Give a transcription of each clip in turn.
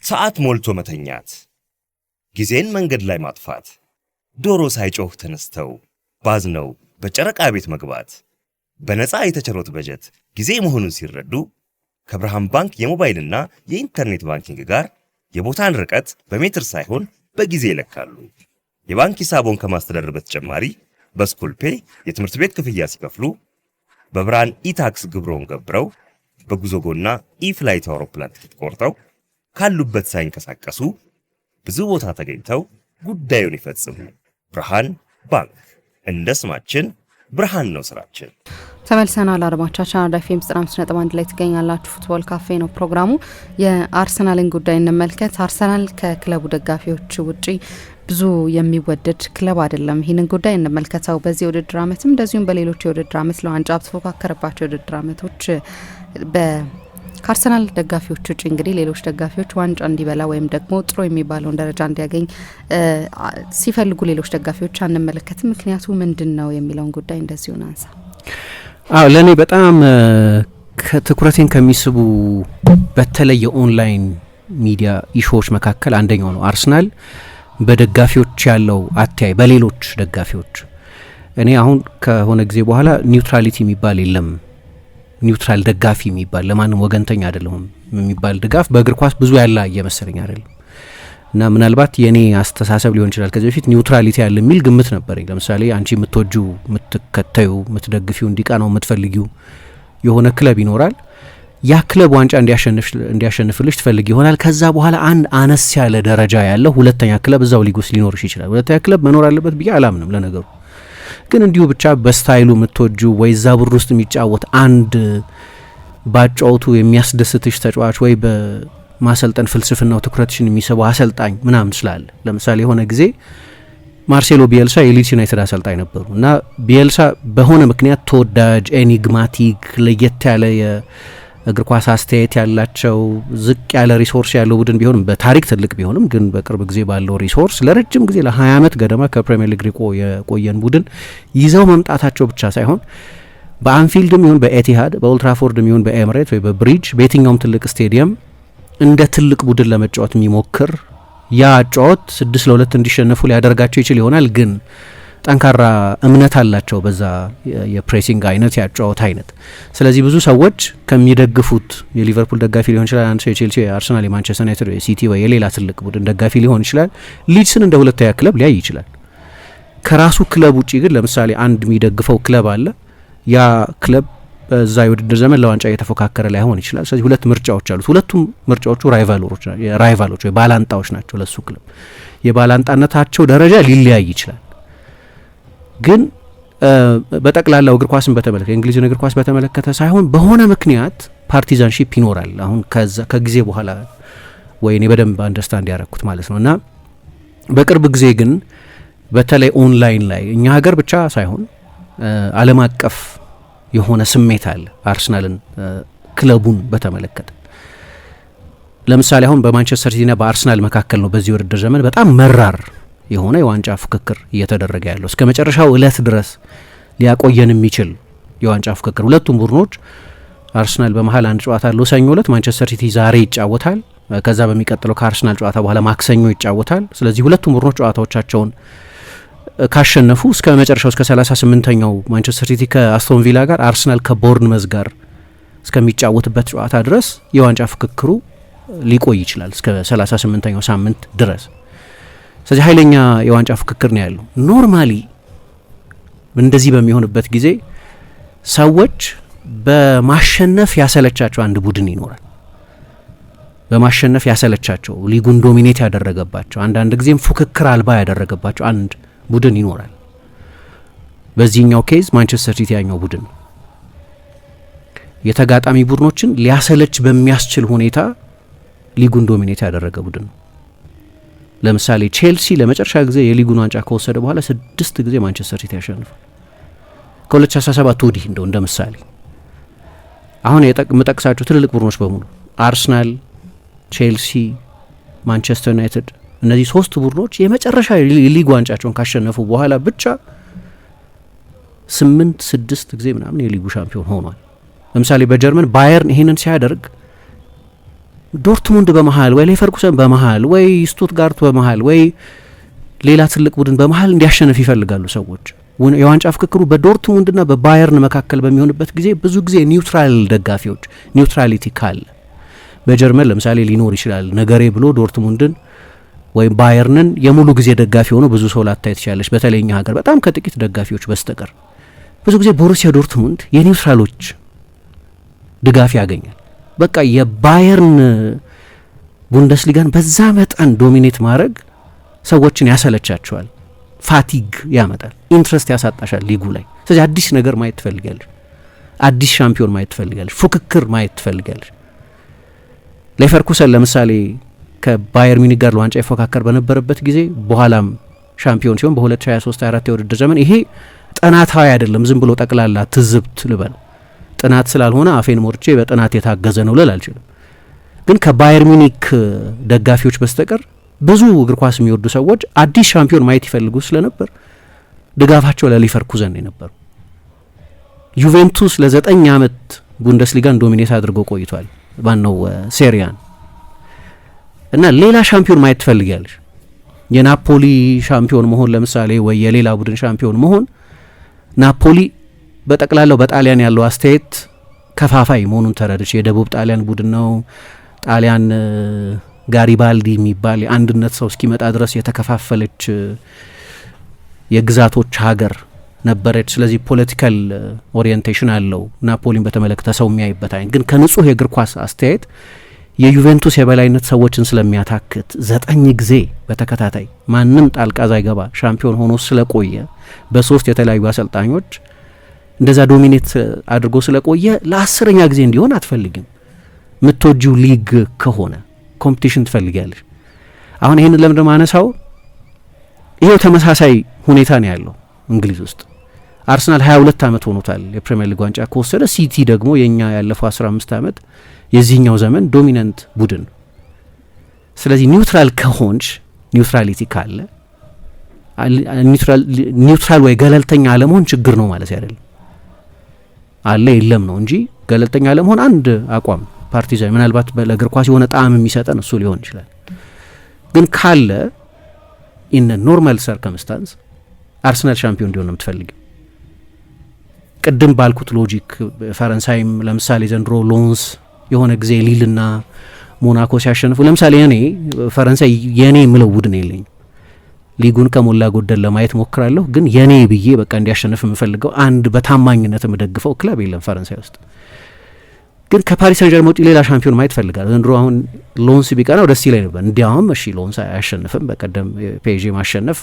ሰዓት ሞልቶ መተኛት፣ ጊዜን መንገድ ላይ ማጥፋት፣ ዶሮ ሳይጮህ ተነስተው ባዝነው በጨረቃ ቤት መግባት፣ በነፃ የተቸሮት በጀት ጊዜ መሆኑን ሲረዱ ከብርሃን ባንክ የሞባይልና የኢንተርኔት ባንኪንግ ጋር የቦታን ርቀት በሜትር ሳይሆን በጊዜ ይለካሉ። የባንክ ሂሳቦን ከማስተዳደር በተጨማሪ በስኩል ፔይ የትምህርት ቤት ክፍያ ሲከፍሉ፣ በብርሃን ኢታክስ ግብሮን ገብረው፣ በጉዞጎና ኢፍላይት አውሮፕላን ትኬት ቆርጠው ካሉበት ሳይንቀሳቀሱ ብዙ ቦታ ተገኝተው ጉዳዩን ይፈጽሙ። ብርሃን ባንክ፣ እንደ ስማችን ብርሃን ነው ስራችን። ተመልሰናል አድማጮቻችን። አራዳ ኤፍ ኤም 95.1 ላይ ትገኛላችሁ። ፉትቦል ካፌ ነው ፕሮግራሙ። የአርሰናልን ጉዳይ እንመልከት። አርሰናል ከክለቡ ደጋፊዎች ውጪ ብዙ የሚወደድ ክለብ አይደለም። ይህንን ጉዳይ እንመልከተው። በዚህ ውድድር ዓመትም እንደዚሁም በሌሎች የውድድር ዓመት ለዋንጫ በተፎካከረባቸው የውድድር ዓመቶች ከአርሰናል ደጋፊዎች ውጪ እንግዲህ ሌሎች ደጋፊዎች ዋንጫ እንዲበላ ወይም ደግሞ ጥሩ የሚባለውን ደረጃ እንዲያገኝ ሲፈልጉ ሌሎች ደጋፊዎች አንመለከትም። ምክንያቱ ምንድን ነው የሚለውን ጉዳይ እንደዚሁ ናንሳ። ለእኔ በጣም ትኩረቴን ከሚስቡ በተለይ የኦንላይን ሚዲያ ኢሹዎች መካከል አንደኛው ነው አርሰናል በደጋፊዎች ያለው አተያይ በሌሎች ደጋፊዎች። እኔ አሁን ከሆነ ጊዜ በኋላ ኒውትራሊቲ የሚባል የለም፣ ኒውትራል ደጋፊ የሚባል ለማንም ወገንተኛ አይደለሁም የሚባል ድጋፍ በእግር ኳስ ብዙ ያለ እየመሰለኝ አይደለም። እና ምናልባት የኔ አስተሳሰብ ሊሆን ይችላል። ከዚህ በፊት ኒውትራሊቲ ያለ የሚል ግምት ነበረኝ። ለምሳሌ አንቺ የምትወጁ የምትከተዩ የምትደግፊው እንዲቃናው የምትፈልጊው የሆነ ክለብ ይኖራል። ያ ክለብ ዋንጫ እንዲያሸንፍልሽ ትፈልጊ ይሆናል። ከዛ በኋላ አንድ አነስ ያለ ደረጃ ያለው ሁለተኛ ክለብ እዛው ሊግ ውስጥ ሊኖርሽ ይችላል። ሁለተኛ ክለብ መኖር አለበት ብዬ አላምንም። ለነገሩ ግን እንዲሁ ብቻ በስታይሉ የምትወጁ ወይ እዛ ብር ውስጥ የሚጫወት አንድ ባጫወቱ የሚያስደስትሽ ተጫዋች ወይ ማሰልጠን ፍልስፍናው ትኩረትሽን የሚስበው አሰልጣኝ ምናምን ስላለ። ለምሳሌ የሆነ ጊዜ ማርሴሎ ቢኤልሳ የሊድስ ዩናይትድ አሰልጣኝ ነበሩ እና ቢኤልሳ በሆነ ምክንያት ተወዳጅ፣ ኤኒግማቲክ፣ ለየት ያለ የእግር ኳስ አስተያየት ያላቸው ዝቅ ያለ ሪሶርስ ያለው ቡድን ቢሆንም በታሪክ ትልቅ ቢሆንም ግን በቅርብ ጊዜ ባለው ሪሶርስ ለረጅም ጊዜ ለ20 ዓመት ገደማ ከፕሪሚየር ሊግ የቆየን ቡድን ይዘው መምጣታቸው ብቻ ሳይሆን በአንፊልድም ይሁን በኤቲሃድ በኦልትራፎርድም ይሁን በኤምሬት ወይ በብሪጅ በየትኛውም ትልቅ ስቴዲየም እንደ ትልቅ ቡድን ለመጫወት የሚሞክር ያ ጨዋታ 6-2 እንዲሸነፉ ሊያደርጋቸው ይችል ይሆናል። ግን ጠንካራ እምነት አላቸው በዛ የፕሬሲንግ አይነት ያጫወት አይነት። ስለዚህ ብዙ ሰዎች ከሚደግፉት የሊቨርፑል ደጋፊ ሊሆን ይችላል፣ አንድ ሰው የቼልሲ፣ የአርሰናል፣ የማንቸስተር ዩናይትድ፣ የሲቲ ወይ የሌላ ትልቅ ቡድን ደጋፊ ሊሆን ይችላል። ሊድስን እንደ ሁለተኛ ክለብ ሊያይ ይችላል። ከራሱ ክለብ ውጪ ግን ለምሳሌ አንድ የሚደግፈው ክለብ አለ። ያ ክለብ በዛ የውድድር ዘመን ለዋንጫ እየተፎካከረ ላይሆን ይችላል። ስለዚህ ሁለት ምርጫዎች አሉት። ሁለቱም ምርጫዎቹ ራይቫሎች ወይ ባላንጣዎች ናቸው ለሱ ክለብ። የባላንጣነታቸው ደረጃ ሊለያይ ይችላል። ግን በጠቅላላው እግር ኳስን በተመለከተ የእንግሊዝን እግር ኳስ በተመለከተ ሳይሆን በሆነ ምክንያት ፓርቲዛንሺፕ ይኖራል። አሁን ከጊዜ በኋላ ወይ እኔ በደንብ አንደርስታንድ ያደረኩት ማለት ነው። እና በቅርብ ጊዜ ግን በተለይ ኦንላይን ላይ እኛ ሀገር ብቻ ሳይሆን ዓለም አቀፍ የሆነ ስሜት አለ አርሰናልን ክለቡን በተመለከተ። ለምሳሌ አሁን በማንቸስተር ሲቲና በአርሰናል መካከል ነው በዚህ ውድድር ዘመን በጣም መራር የሆነ የዋንጫ ፍክክር እየተደረገ ያለው እስከ መጨረሻው እለት ድረስ ሊያቆየን የሚችል የዋንጫ ፍክክር። ሁለቱም ቡድኖች አርሰናል በመሀል አንድ ጨዋታ አለው ሰኞ እለት፣ ማንቸስተር ሲቲ ዛሬ ይጫወታል። ከዛ በሚቀጥለው ከአርሰናል ጨዋታ በኋላ ማክሰኞ ይጫወታል። ስለዚህ ሁለቱም ቡድኖች ጨዋታዎቻቸውን ካሸነፉ እስከ መጨረሻው እስከ 38ኛው ማንቸስተር ሲቲ ከአስቶን ቪላ ጋር፣ አርሰናል ከቦርንመዝ ጋር እስከሚጫወትበት ጨዋታ ድረስ የዋንጫ ፍክክሩ ሊቆይ ይችላል እስከ 38ኛው ሳምንት ድረስ። ስለዚህ ኃይለኛ የዋንጫ ፍክክር ነው ያለው። ኖርማሊ እንደዚህ በሚሆንበት ጊዜ ሰዎች በማሸነፍ ያሰለቻቸው አንድ ቡድን ይኖራል። በማሸነፍ ያሰለቻቸው ሊጉን ዶሚኔት ያደረገባቸው አንዳንድ ጊዜም ፉክክር አልባ ያደረገባቸው አንድ ቡድን ይኖራል። በዚህኛው ኬዝ ማንቸስተር ሲቲ ያኛው ቡድን የተጋጣሚ ቡድኖችን ሊያሰለች በሚያስችል ሁኔታ ሊጉን ዶሚኔት ያደረገ ቡድን ነው። ለምሳሌ ቼልሲ ለመጨረሻ ጊዜ የሊጉን ዋንጫ ከወሰደ በኋላ 6 ጊዜ ማንቸስተር ሲቲ ያሸንፋል። ከ2017 ወዲህ እንደ ምሳሌ አሁን የምጠቅሳቸው ትልልቅ ቡድኖች በሙሉ አርሰናል፣ ቼልሲ፣ ማንቸስተር ዩናይትድ እነዚህ 3 ቡድኖች የመጨረሻ የሊግ ዋንጫቸውን ካሸነፉ በኋላ ብቻ 8-6 ጊዜ ምናምን የሊጉ ሻምፒዮን ሆኗል። ለምሳሌ በጀርመን ባየርን ይሄንን ሲያደርግ ዶርትሙንድ በመሃል ወይ ሌቨርኩሰን በመሃል ወይ ስቱትጋርት በመሃል ወይ ሌላ ትልቅ ቡድን በመሃል እንዲያሸንፍ ይፈልጋሉ ሰዎች። የዋንጫ ፍክክሩ በዶርትሙንድና በባየርን መካከል በሚሆንበት ጊዜ ብዙ ጊዜ ኒውትራል ደጋፊዎች ኒውትራሊቲ ካለ በጀርመን ለምሳሌ ሊኖር ይችላል ነገሬ ብሎ ዶርትሙንድን ወይም ባየርንን የሙሉ ጊዜ ደጋፊ ሆኖ ብዙ ሰው ላታይ ትችላለች። በተለይ እኛ ሀገር በጣም ከጥቂት ደጋፊዎች በስተቀር ብዙ ጊዜ ቦሩሲያ ዶርትሙንድ የኒውትራሎች ድጋፍ ያገኛል። በቃ የባየርን ቡንደስሊጋን በዛ መጠን ዶሚኔት ማድረግ ሰዎችን ያሰለቻቸዋል፣ ፋቲግ ያመጣል፣ ኢንትረስት ያሳጣሻል ሊጉ ላይ። ስለዚህ አዲስ ነገር ማየት ትፈልጋለች፣ አዲስ ሻምፒዮን ማየት ትፈልጋለች፣ ፉክክር ማየት ትፈልጋለች። ሌቨርኩሰን ለምሳሌ ከባየር ሚኒክ ጋር ለዋንጫ ይፎካከር በነበረበት ጊዜ በኋላም ሻምፒዮን ሲሆን በ2023/24 የውድድር ዘመን ይሄ ጥናታዊ አይደለም፣ ዝም ብሎ ጠቅላላ ትዝብት ልበለው። ጥናት ስላልሆነ አፌን ሞርቼ በጥናት የታገዘ ነው ልል አልችልም። ግን ከባየር ሚኒክ ደጋፊዎች በስተቀር ብዙ እግር ኳስ የሚወዱ ሰዎች አዲስ ሻምፒዮን ማየት ይፈልጉ ስለነበር ድጋፋቸው ለሊቨርኩሰን ነው የነበሩ። ዩቬንቱስ ለ9 ዓመት ቡንደስሊጋን ዶሚኔት አድርጎ ቆይቷል፣ ማነው ሴሪያን። እና ሌላ ሻምፒዮን ማየት ትፈልጊያለሽ። የናፖሊ ሻምፒዮን መሆን ለምሳሌ ወይ የሌላ ቡድን ሻምፒዮን መሆን ናፖሊ በጠቅላላው በጣሊያን ያለው አስተያየት ከፋፋይ መሆኑን ተረድች። የደቡብ ጣሊያን ቡድን ነው። ጣሊያን ጋሪባልዲ የሚባል የአንድነት ሰው እስኪመጣ ድረስ የተከፋፈለች የግዛቶች ሀገር ነበረች። ስለዚህ ፖለቲካል ኦሪየንቴሽን አለው ናፖሊን በተመለከተ ሰው የሚያይበት አይን። ግን ከንጹህ የእግር ኳስ አስተያየት የዩቬንቱስ የበላይነት ሰዎችን ስለሚያታክት 9 ጊዜ በተከታታይ ማንም ጣልቃ ሳይገባ ሻምፒዮን ሆኖ ስለቆየ በ3 የተለያዩ አሰልጣኞች እንደዛ ዶሚኔት አድርጎ ስለቆየ ለ10ኛ ጊዜ እንዲሆን አትፈልግም። ምትወጂው ሊግ ከሆነ ኮምፒቲሽን ትፈልጊያለሽ። አሁን ይሄንን ለምን ማነሳው? ይሄው ተመሳሳይ ሁኔታ ነው ያለው እንግሊዝ ውስጥ። አርሰናል 22 ዓመት ሆኖታል የፕሪሚየር ሊግ ዋንጫ ከወሰደ። ሲቲ ደግሞ የኛ ያለፈው 15 ዓመት የዚህኛው ዘመን ዶሚናንት ቡድን። ስለዚህ ኒውትራል ከሆንሽ ኒውትራሊቲ ካለ ኒውትራል ወይ ገለልተኛ አለመሆን ችግር ነው ማለት አይደለም። አለ የለም ነው እንጂ ገለልተኛ አለመሆን አንድ አቋም ፓርቲዛን ምናልባት ለእግር ኳስ የሆነ ጣዕም የሚሰጠን እሱ ሊሆን ይችላል። ግን ካለ ኢን ኖርማል ሰርከምስታንስ አርሰናል ሻምፒዮን እንዲሆን ነው የምትፈልጊው። ቅድም ባልኩት ሎጂክ ፈረንሳይም ለምሳሌ ዘንድሮ ሎንስ የሆነ ጊዜ ሊልና ሞናኮ ሲያሸንፉ ለምሳሌ እኔ ፈረንሳይ የኔ ምለው ቡድን የለኝም። ሊጉን ከሞላ ጎደል ለማየት ሞክራለሁ፣ ግን የኔ ብዬ በቃ እንዲያሸንፍ የምፈልገው አንድ በታማኝነት የምደግፈው ክለብ የለም ፈረንሳይ ውስጥ። ግን ከፓሪስ ሰን ጀርመን ውጪ ሌላ ሻምፒዮን ማየት ፈልጋለሁ። ዘንድሮ አሁን ሎንስ ቢቀናው ደስ ይለኝ ነበር። እንዲያውም እሺ ሎንስ አያሸንፍም፣ በቀደም ፔዤ ማሸነፍ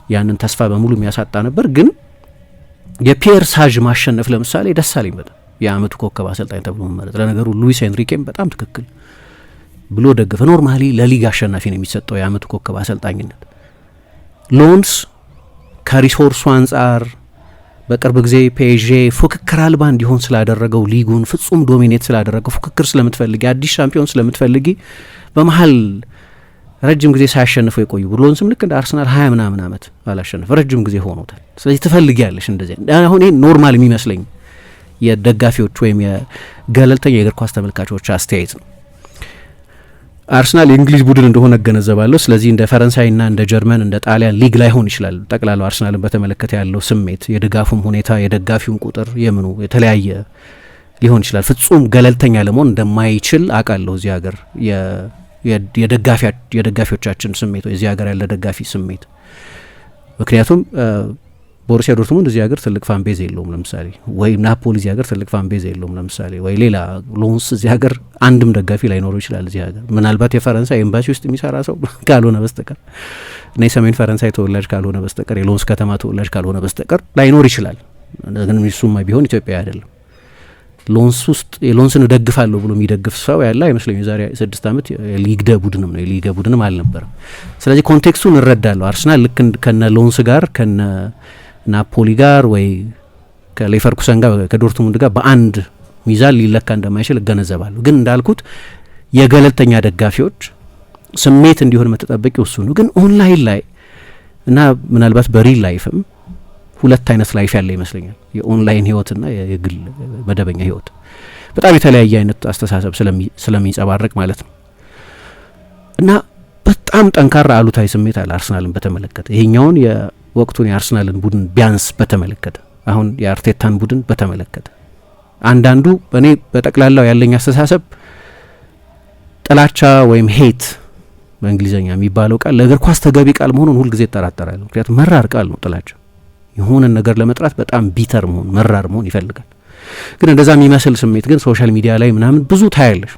ያንን ተስፋ በሙሉ የሚያሳጣ ነበር። ግን የፒየር ሳዥ ማሸነፍ ለምሳሌ ደስ አለኝ በጣም። የአመቱ ኮከብ አሰልጣኝ ተብሎ መመረጥ ለነገሩ ሉዊስ ኤንሪኬም በጣም ትክክል ብሎ ደግፈ። ኖርማሊ ለሊግ አሸናፊ ነው የሚሰጠው የአመቱ ኮከብ አሰልጣኝነት። ሎንስ ከሪሶርሱ አንጻር በቅርብ ጊዜ ፔዤ ፉክክር አልባ እንዲሆን ስላደረገው ሊጉን ፍጹም ዶሚኔት ስላደረገው ፉክክር ስለምትፈልጊ አዲስ ሻምፒዮን ስለምትፈልጊ በመሀል ረጅም ጊዜ ሳያሸንፈው የቆዩ ሎንስም ልክ እንደ አርሰናል 20 ምናምን አመት አላሸነፈ ረጅም ጊዜ ሆኖታል። ስለዚህ ትፈልጊያለሽ እንደዚህ። አሁን ይሄ ኖርማል የሚመስለኝ የደጋፊዎች ወይም የገለልተኛ የእግር ኳስ ተመልካቾች አስተያየት ነው። አርሰናል የእንግሊዝ ቡድን እንደሆነ እገነዘባለሁ። ስለዚህ እንደ ፈረንሳይና እንደ ጀርመን እንደ ጣሊያን ሊግ ላይሆን ይችላል። ጠቅላላው አርሰናልን በተመለከተ ያለው ስሜት፣ የድጋፉም ሁኔታ፣ የደጋፊውም ቁጥር የምኑ የተለያየ ሊሆን ይችላል። ፍጹም ገለልተኛ ለመሆን እንደማይችል አውቃለሁ። እዚህ ሀገር የደጋፊዎቻችን ስሜት ወይ እዚህ ሀገር ያለ ደጋፊ ስሜት፣ ምክንያቱም ቦሩሲያ ዶርትሙንድ እዚህ ሀገር ትልቅ ፋን ቤዝ የለውም ለምሳሌ፣ ወይ ናፖሊ እዚህ ሀገር ትልቅ ፋን ቤዝ የለውም ለምሳሌ፣ ወይ ሌላ ሎንስ እዚህ ሀገር አንድም ደጋፊ ላይኖረው ይችላል እዚህ ሀገር። ምናልባት የፈረንሳይ ኤምባሲ ውስጥ የሚሰራ ሰው ካልሆነ በስተቀር እና የሰሜን ፈረንሳይ ተወላጅ ካልሆነ በስተቀር የሎንስ ከተማ ተወላጅ ካልሆነ በስተቀር ላይኖር ይችላል። ግን እሱማ ቢሆን ኢትዮጵያ አይደለም። ሎንስ ውስጥ የሎንስን እደግፋለሁ ብሎ የሚደግፍ ሰው ያለ አይመስለኝም። የዛሬ 6 ዓመት የሊግ ቡድንም ነው የሊግ ቡድንም አልነበረም። ስለዚህ ኮንቴክስቱን እረዳለሁ። አርሰናል ልክ ከነ ሎንስ ጋር ከነ ናፖሊ ጋር ወይ ከሌቨርኩሰን ጋር ከዶርትሙንድ ጋር በአንድ ሚዛን ሊለካ እንደማይችል እገነዘባለሁ። ግን እንዳልኩት የገለልተኛ ደጋፊዎች ስሜት እንዲሆን መተጠበቂው እሱ ነው። ግን ኦንላይን ላይ እና ምናልባት በሪል ላይፍም ሁለት አይነት ላይፍ ያለ ይመስለኛል፣ የኦንላይን ህይወትና የግል መደበኛ ህይወት። በጣም የተለያየ አይነት አስተሳሰብ ስለሚንጸባረቅ ማለት ነው። እና በጣም ጠንካራ አሉታዊ ስሜት አለ አርሰናልን በተመለከተ ይሄኛውን የወቅቱን የአርሰናልን ቡድን ቢያንስ በተመለከተ አሁን የአርቴታን ቡድን በተመለከተ አንዳንዱ እኔ በጠቅላላው ያለኝ አስተሳሰብ ጥላቻ ወይም ሄት በእንግሊዝኛ የሚባለው ቃል ለእግር ኳስ ተገቢ ቃል መሆኑን ሁልጊዜ እጠራጠራለሁ። ምክንያቱም መራር ቃል ነው ጥላቻ። የሆነን ነገር ለመጥራት በጣም ቢተር መሆን መራር መሆን ይፈልጋል። ግን እንደዛ የሚመስል ስሜት ግን ሶሻል ሚዲያ ላይ ምናምን ብዙ ታያለሽ።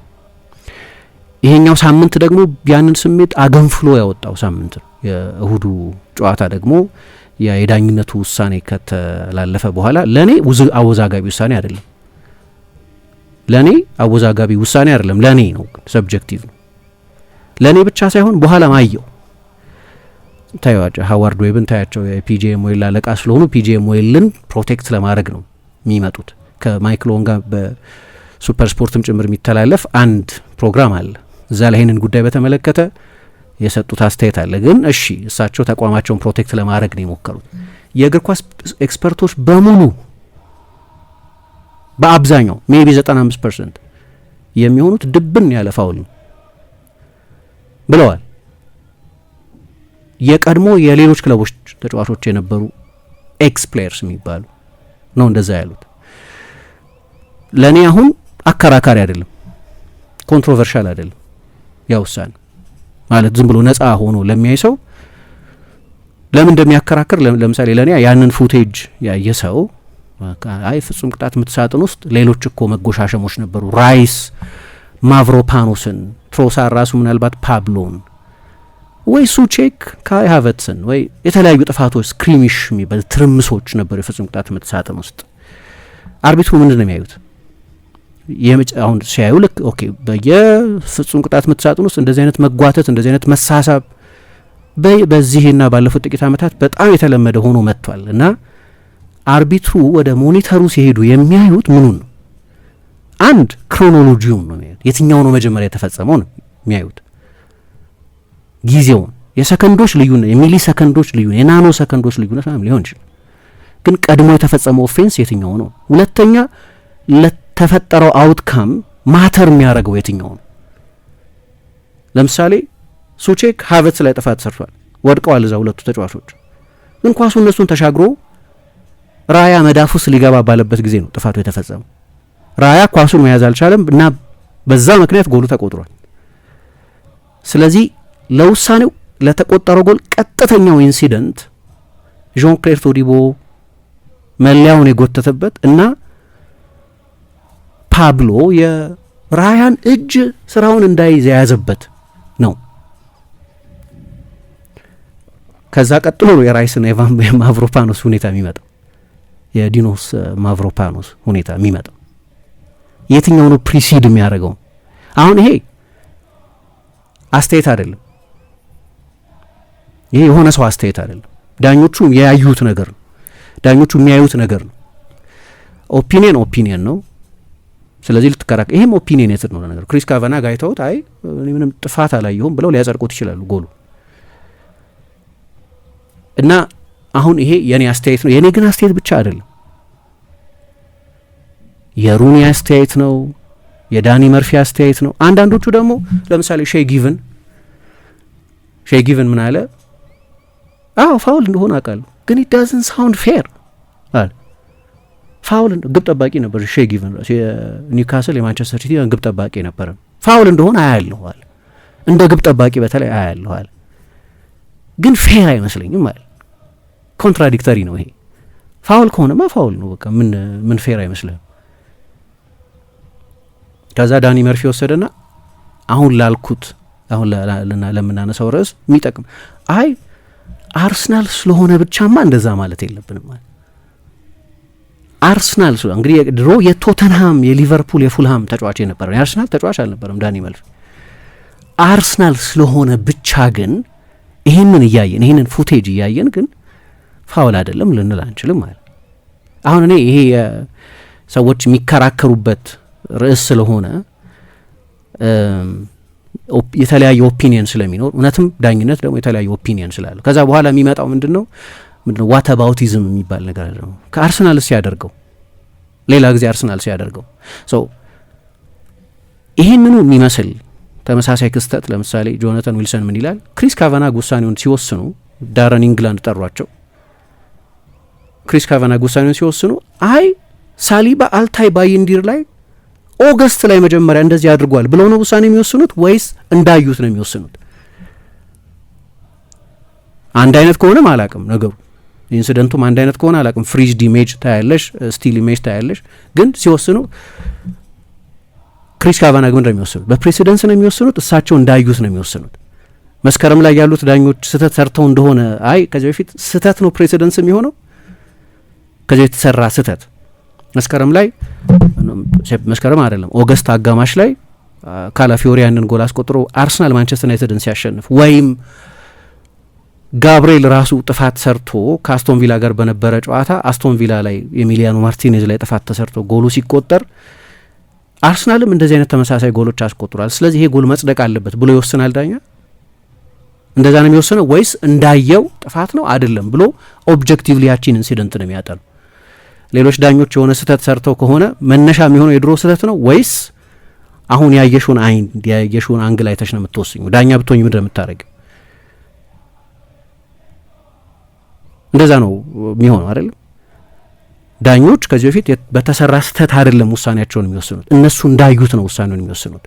ይሄኛው ሳምንት ደግሞ ያንን ስሜት አገንፍሎ ያወጣው ሳምንት ነው። የእሁዱ ጨዋታ ደግሞ የዳኝነቱ ውሳኔ ከተላለፈ በኋላ ለእኔ አወዛጋቢ ውሳኔ አይደለም። ለእኔ አወዛጋቢ ውሳኔ አይደለም። ለእኔ ነው፣ ሰብጀክቲቭ ነው። ለእኔ ብቻ ሳይሆን በኋላ ማየው ታያቸው ሃዋርድ ዌብን ታያቸው የፒጂኤም ዌል አለቃ ስለሆኑ ፒጂኤም ዌልን ፕሮቴክት ለማድረግ ነው የሚመጡት። ከማይክል ኦዌን ጋር በሱፐር ስፖርትም ጭምር የሚተላለፍ አንድ ፕሮግራም አለ። እዛ ላይ ይህንን ጉዳይ በተመለከተ የሰጡት አስተያየት አለ። ግን እሺ እሳቸው ተቋማቸውን ፕሮቴክት ለማድረግ ነው የሞከሩት። የእግር ኳስ ኤክስፐርቶች በሙሉ በአብዛኛው ሜቢ 95% የሚሆኑት ድብን ያለ ፋውል ነው ብለዋል። የቀድሞ የሌሎች ክለቦች ተጫዋቾች የነበሩ ኤክስ ፕሌየርስ የሚባሉ ነው እንደዛ ያሉት። ለእኔ አሁን አከራካሪ አይደለም፣ ኮንትሮቨርሻል አይደለም። ያ ውሳኔ ማለት ዝም ብሎ ነጻ ሆኖ ለሚያይ ሰው ለምን እንደሚያከራክር ለምሳሌ ለእኔ ያንን ፉቴጅ ያየ ሰው አይ ፍጹም ቅጣት ምትሳጥን ውስጥ ሌሎች እኮ መጎሻሸሞች ነበሩ፣ ራይስ ማቭሮፓኖስን፣ ትሮሳር ራሱ ምናልባት ፓብሎን ወይ ሱቼክ ካይ ሃቨርትስን ወይ የተለያዩ ጥፋቶች ስክሪሚሽ የሚባል ትርምሶች ነበሩ የፍጹም ቅጣት ምትሳጥን ውስጥ። አርቢትሩ ምንድን ነው የሚያዩት? አሁን ሲያዩ ልክ ኦኬ በየፍጹም ቅጣት ምትሳጥን ውስጥ እንደዚህ አይነት መጓተት እንደዚህ አይነት መሳሳብ በዚህና ባለፉት ጥቂት ዓመታት በጣም የተለመደ ሆኖ መጥቷል። እና አርቢትሩ ወደ ሞኒተሩ ሲሄዱ የሚያዩት ምኑን ነው? አንድ ክሮኖሎጂውን ነው የሚያዩት። የትኛው ነው መጀመሪያ የተፈጸመው ነው የሚያዩት። ጊዜውን፣ የሰከንዶች ልዩነት፣ የሚሊ ሰከንዶች ልዩነት፣ የናኖ ሰከንዶች ልዩነት ምናምን ሊሆን ይችላል። ግን ቀድሞ የተፈጸመው ኦፌንስ የትኛው ነው? ሁለተኛ ለተፈጠረው አውትካም ማተር የሚያደርገው የትኛው ነው? ለምሳሌ ሱቼክ ሃቨርትስ ላይ ጥፋት ሰርቷል፣ ወድቀዋል እዛ ሁለቱ ተጫዋቾች። ግን ኳሱ እነሱን ተሻግሮ ራያ መዳፍ ውስጥ ሊገባ ባለበት ጊዜ ነው ጥፋቱ የተፈጸመው። ራያ ኳሱን መያዝ አልቻለም እና በዛ ምክንያት ጎሉ ተቆጥሯል። ስለዚህ ለውሳኔው ለተቆጠረው ጎል ቀጥተኛው ኢንሲደንት ዣን ክሌር ቶዲቦ መለያውን የጎተተበት እና ፓብሎ የራያን እጅ ስራውን እንዳይዝ የያዘበት ነው። ከዛ ቀጥሎ ነው የራይስና የማቭሮፓኖስ ሁኔታ የሚመጣው፣ የዲኖስ ማቭሮፓኖስ ሁኔታ የሚመጣው። የትኛው ነው ፕሪሲድ የሚያደርገው? አሁን ይሄ አስተያየት አይደለም፣ ይሄ የሆነ ሰው አስተያየት አይደለም። ዳኞቹ ያዩት ነገር ነው፣ ዳኞቹ የሚያዩት ነገር ነው። ኦፒኒየን ነው። ስለዚህ ልትከራከር፣ ይሄም ኦፒኒየኔትድ ነው ነገር። ክሪስ ካቫና ጋይተውት አይ ምንም ጥፋት አላየሁም ብለው ሊያጸድቁት ይችላሉ ጎሉ እና አሁን ይሄ የኔ አስተያየት ነው። የኔ ግን አስተያየት ብቻ አይደለም፣ የሩኒ አስተያየት ነው፣ የዳኒ መርፊ አስተያየት ነው። አንዳንዶቹ ደግሞ ለምሳሌ ሼይ ጊቨን ምን አለ? አዎ ፋውል እንደሆነ አውቃለሁ፣ ግን it doesn't sound fair አለ። ፋውል ግብ ጠባቂ ነበር ሼይ ጊቨን፣ የኒውካስል የማንቸስተር ሲቲ ግብ ጠባቂ ነበር። ፋውል እንደሆነ አያለሁ አለ፣ እንደ ግብ ጠባቂ በተለይ አያለሁ አለ፣ ግን ፌር አይመስለኝም አለ። ኮንትራዲክተሪ ነው ይሄ። ፋውል ከሆነማ ፋውል ነው በቃ፣ ምን ፌር አይመስልህም? ከዛ ዳኒ መርፊ ወሰደና አሁን ላልኩት አሁን ለምናነሳው ርዕስ የሚጠቅም አይ አርሰናል ስለሆነ ብቻማ እንደዛ ማለት የለብንም ማለት አርሰናል ስለሆነ እንግዲህ ድሮ የቶተንሃም የሊቨርፑል የፉልሃም ተጫዋች የነበረ የአርሰናል ተጫዋች አልነበረም ዳኒ መርፊ። አርሰናል ስለሆነ ብቻ ግን ይህንን እያየን ይህንን ፉቴጅ እያየን ግን ፋውል አይደለም ልንል አንችልም ማለት። አሁን እኔ ይሄ ሰዎች የሚከራከሩበት ርዕስ ስለሆነ የተለያየ ኦፒኒየን ስለሚኖር እውነትም ዳኝነት ደግሞ የተለያየ ኦፒኒየን ስላለው ከዛ በኋላ የሚመጣው ምንድነው ዋት አባውቲዝም የሚባል ነገር ነው። ከአርሰናል ሲያደርገው ሌላ ጊዜ አርሰናል ሲያደርገው ይሄንኑ የሚመስል ተመሳሳይ ክስተት ለምሳሌ ጆናታን ዊልሰን ምን ይላል? ክሪስ ካቫናግ ውሳኔውን ሲወስኑ ዳረን ኢንግላንድ ጠሯቸው። ክሪስ ካቫናግ ውሳኔውን ሲወስኑ አይ ሳሊባ አልታይ ባይንዲር ላይ ኦገስት ላይ መጀመሪያ እንደዚህ አድርጓል ብለው ነው ውሳኔ የሚወስኑት ወይስ እንዳዩት ነው የሚወስኑት? አንድ አይነት ከሆነ አላቅም ነገሩ ኢንሲደንቱም አንድ አይነት ከሆነ አላቅም። ፍሪዝድ ኢሜጅ ታያለሽ፣ ስቲል ኢሜጅ ታያለሽ። ግን ሲወስኑ ክሪስ ካቫናግ ምን ነው የሚወስኑት? በፕሬሲደንስ ነው የሚወስኑት? እሳቸው እንዳዩት ነው የሚወስኑት? መስከረም ላይ ያሉት ዳኞች ስህተት ሰርተው እንደሆነ አይ ከዚህ በፊት ስህተት ነው ፕሬሲደንስ የሚሆነው ከዚህ የተሰራ ስህተት መስከረም አይደለም ኦገስት አጋማሽ ላይ ካላፊዮሪ ያንን ጎል አስቆጥሮ አርሰናል ማንቸስተር ዩናይትድን ሲያሸንፍ ወይም ጋብርኤል ራሱ ጥፋት ሰርቶ ከአስቶን ቪላ ጋር በነበረ ጨዋታ አስቶን ቪላ ላይ ኤሚሊያኖ ማርቲኔዝ ላይ ጥፋት ተሰርቶ ጎሉ ሲቆጠር አርሰናልም እንደዚህ አይነት ተመሳሳይ ጎሎች አስቆጥሯል። ስለዚህ ይሄ ጎል መጽደቅ አለበት ብሎ ይወስናል ዳኛ? እንደዛ ነው የሚወስነው ወይስ እንዳየው ጥፋት ነው አይደለም ብሎ ኦብጀክቲቭሊ ያቺን ኢንሲደንት ነው የሚያጠኑ? ሌሎች ዳኞች የሆነ ስህተት ሰርተው ከሆነ መነሻ የሚሆነው የድሮ ስህተት ነው ወይስ አሁን ያየሽውን አንግል አይተሽ ነው የምትወስኙ? ዳኛ ብትሆኝ ምንድን ነው የምታደርጊው? እንደዛ ነው የሚሆነው አይደለም? ዳኞች ከዚህ በፊት በተሰራ ስህተት አይደለም ውሳኔያቸውን የሚወስኑት፣ እነሱ እንዳዩት ነው ውሳኔውን የሚወስኑት።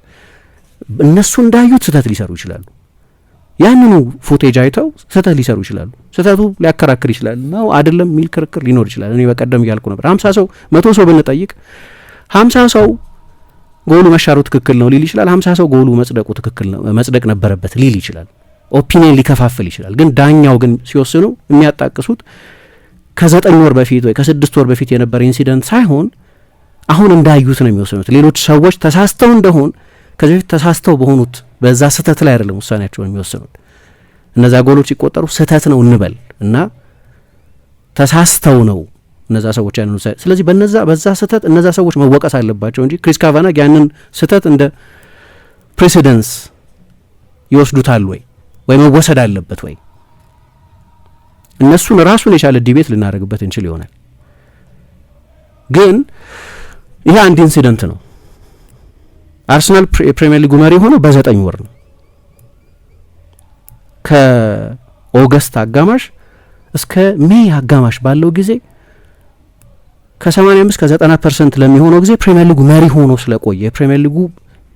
እነሱ እንዳዩት ስህተት ሊሰሩ ይችላሉ። ያንኑ ፉቴጅ አይተው ስህተት ሊሰሩ ይችላሉ። ስህተቱ ሊያከራክር ይችላል ነው አይደለም የሚል ክርክር ሊኖር ይችላል። እኔ በቀደም እያልኩ ነበር 50 ሰው 100 ሰው ብንጠይቅ 50 ሰው ጎሉ መሻሩ ትክክል ነው ሊል ይችላል። 50 ሰው ጎሉ መጽደቁ ትክክል ነው መጽደቅ ነበረበት ሊል ይችላል። ኦፒኒየን ሊከፋፍል ይችላል። ግን ዳኛው ግን ሲወስኑ የሚያጣቅሱት ከ9 ወር በፊት ወይ ከ6 ወር በፊት የነበረ ኢንሲደንት ሳይሆን አሁን እንዳዩት ነው የሚወስኑት። ሌሎች ሰዎች ተሳስተው እንደሆን ከዚህ በፊት ተሳስተው በሆኑት በዛ ስህተት ላይ አይደለም ውሳኔያቸውን የሚወስኑት። እነዛ ጎሎች ሲቆጠሩ ስህተት ነው እንበል እና ተሳስተው ነው እነዛ ሰዎች ያንን ውሳኔ። ስለዚህ በዛ ስህተት እነዛ ሰዎች መወቀስ አለባቸው እንጂ ክሪስ ካቫናግ ያንን ስህተት እንደ ፕሬሲደንስ ይወስዱታል ወይ መወሰድ አለበት ወይ? እነሱን ራሱን የቻለ ዲቤት ልናደርግበት እንችል ይሆናል። ግን ይሄ አንድ ኢንሲደንት ነው። አርሰናል የፕሪሚየር ሊጉ መሪ ሆነው በ9 ወር ነው። ከኦገስት አጋማሽ እስከ ሜይ አጋማሽ ባለው ጊዜ ከ85 ከ90% ለሚሆነው ጊዜ ፕሪሚየር ሊጉ መሪ ሆኖ ስለቆየ የፕሪሚየር ሊጉ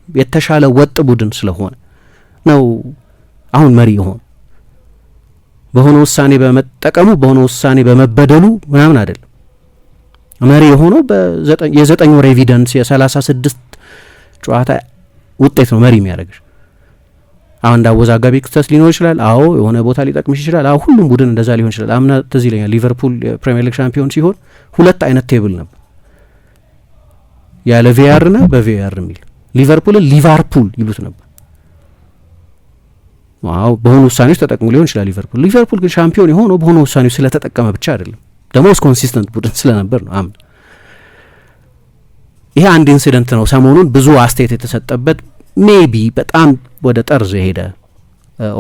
የተሻለ ወጥ ቡድን ስለሆነ ነው አሁን መሪ የሆነ። በሆነ ውሳኔ በመጠቀሙ በሆነ ውሳኔ በመበደሉ ምናምን አይደለም መሪ የሆነው። የ9 ወር ኤቪደንስ የ36 ጨዋታ ውጤት ነው መሪ የሚያደርግሽ። አሁን እንዳወዛጋቢ ክስተት ሊኖር ይችላል። አዎ የሆነ ቦታ ሊጠቅምሽ ይችላል። አዎ ሁሉም ቡድን እንደዛ ሊሆን ይችላል። አምና ትዝ ይለኛል ሊቨርፑል የፕሪሚየር ሊግ ሻምፒዮን ሲሆን 2 አይነት ቴብል ነበር፣ ያለ ቪአር ና በቪአር የሚል። ሊቨርፑልን ሊቫርፑል ይሉት ነበር። ዋው በሆኑ ውሳኔዎች ተጠቅሙ ሊሆን ይችላል ሊቨርፑል ግን ሻምፒዮን የሆነው በሆነ ውሳኔዎች ስለተጠቀመ ብቻ አይደለም፣ ደግሞ ኮንሲስተንት ቡድን ስለነበር ነው አምና። ይሄ አንድ ኢንሲደንት ነው። ሰሞኑን ብዙ አስተያየት የተሰጠበት ሜቢ በጣም ወደ ጠርዝ የሄደ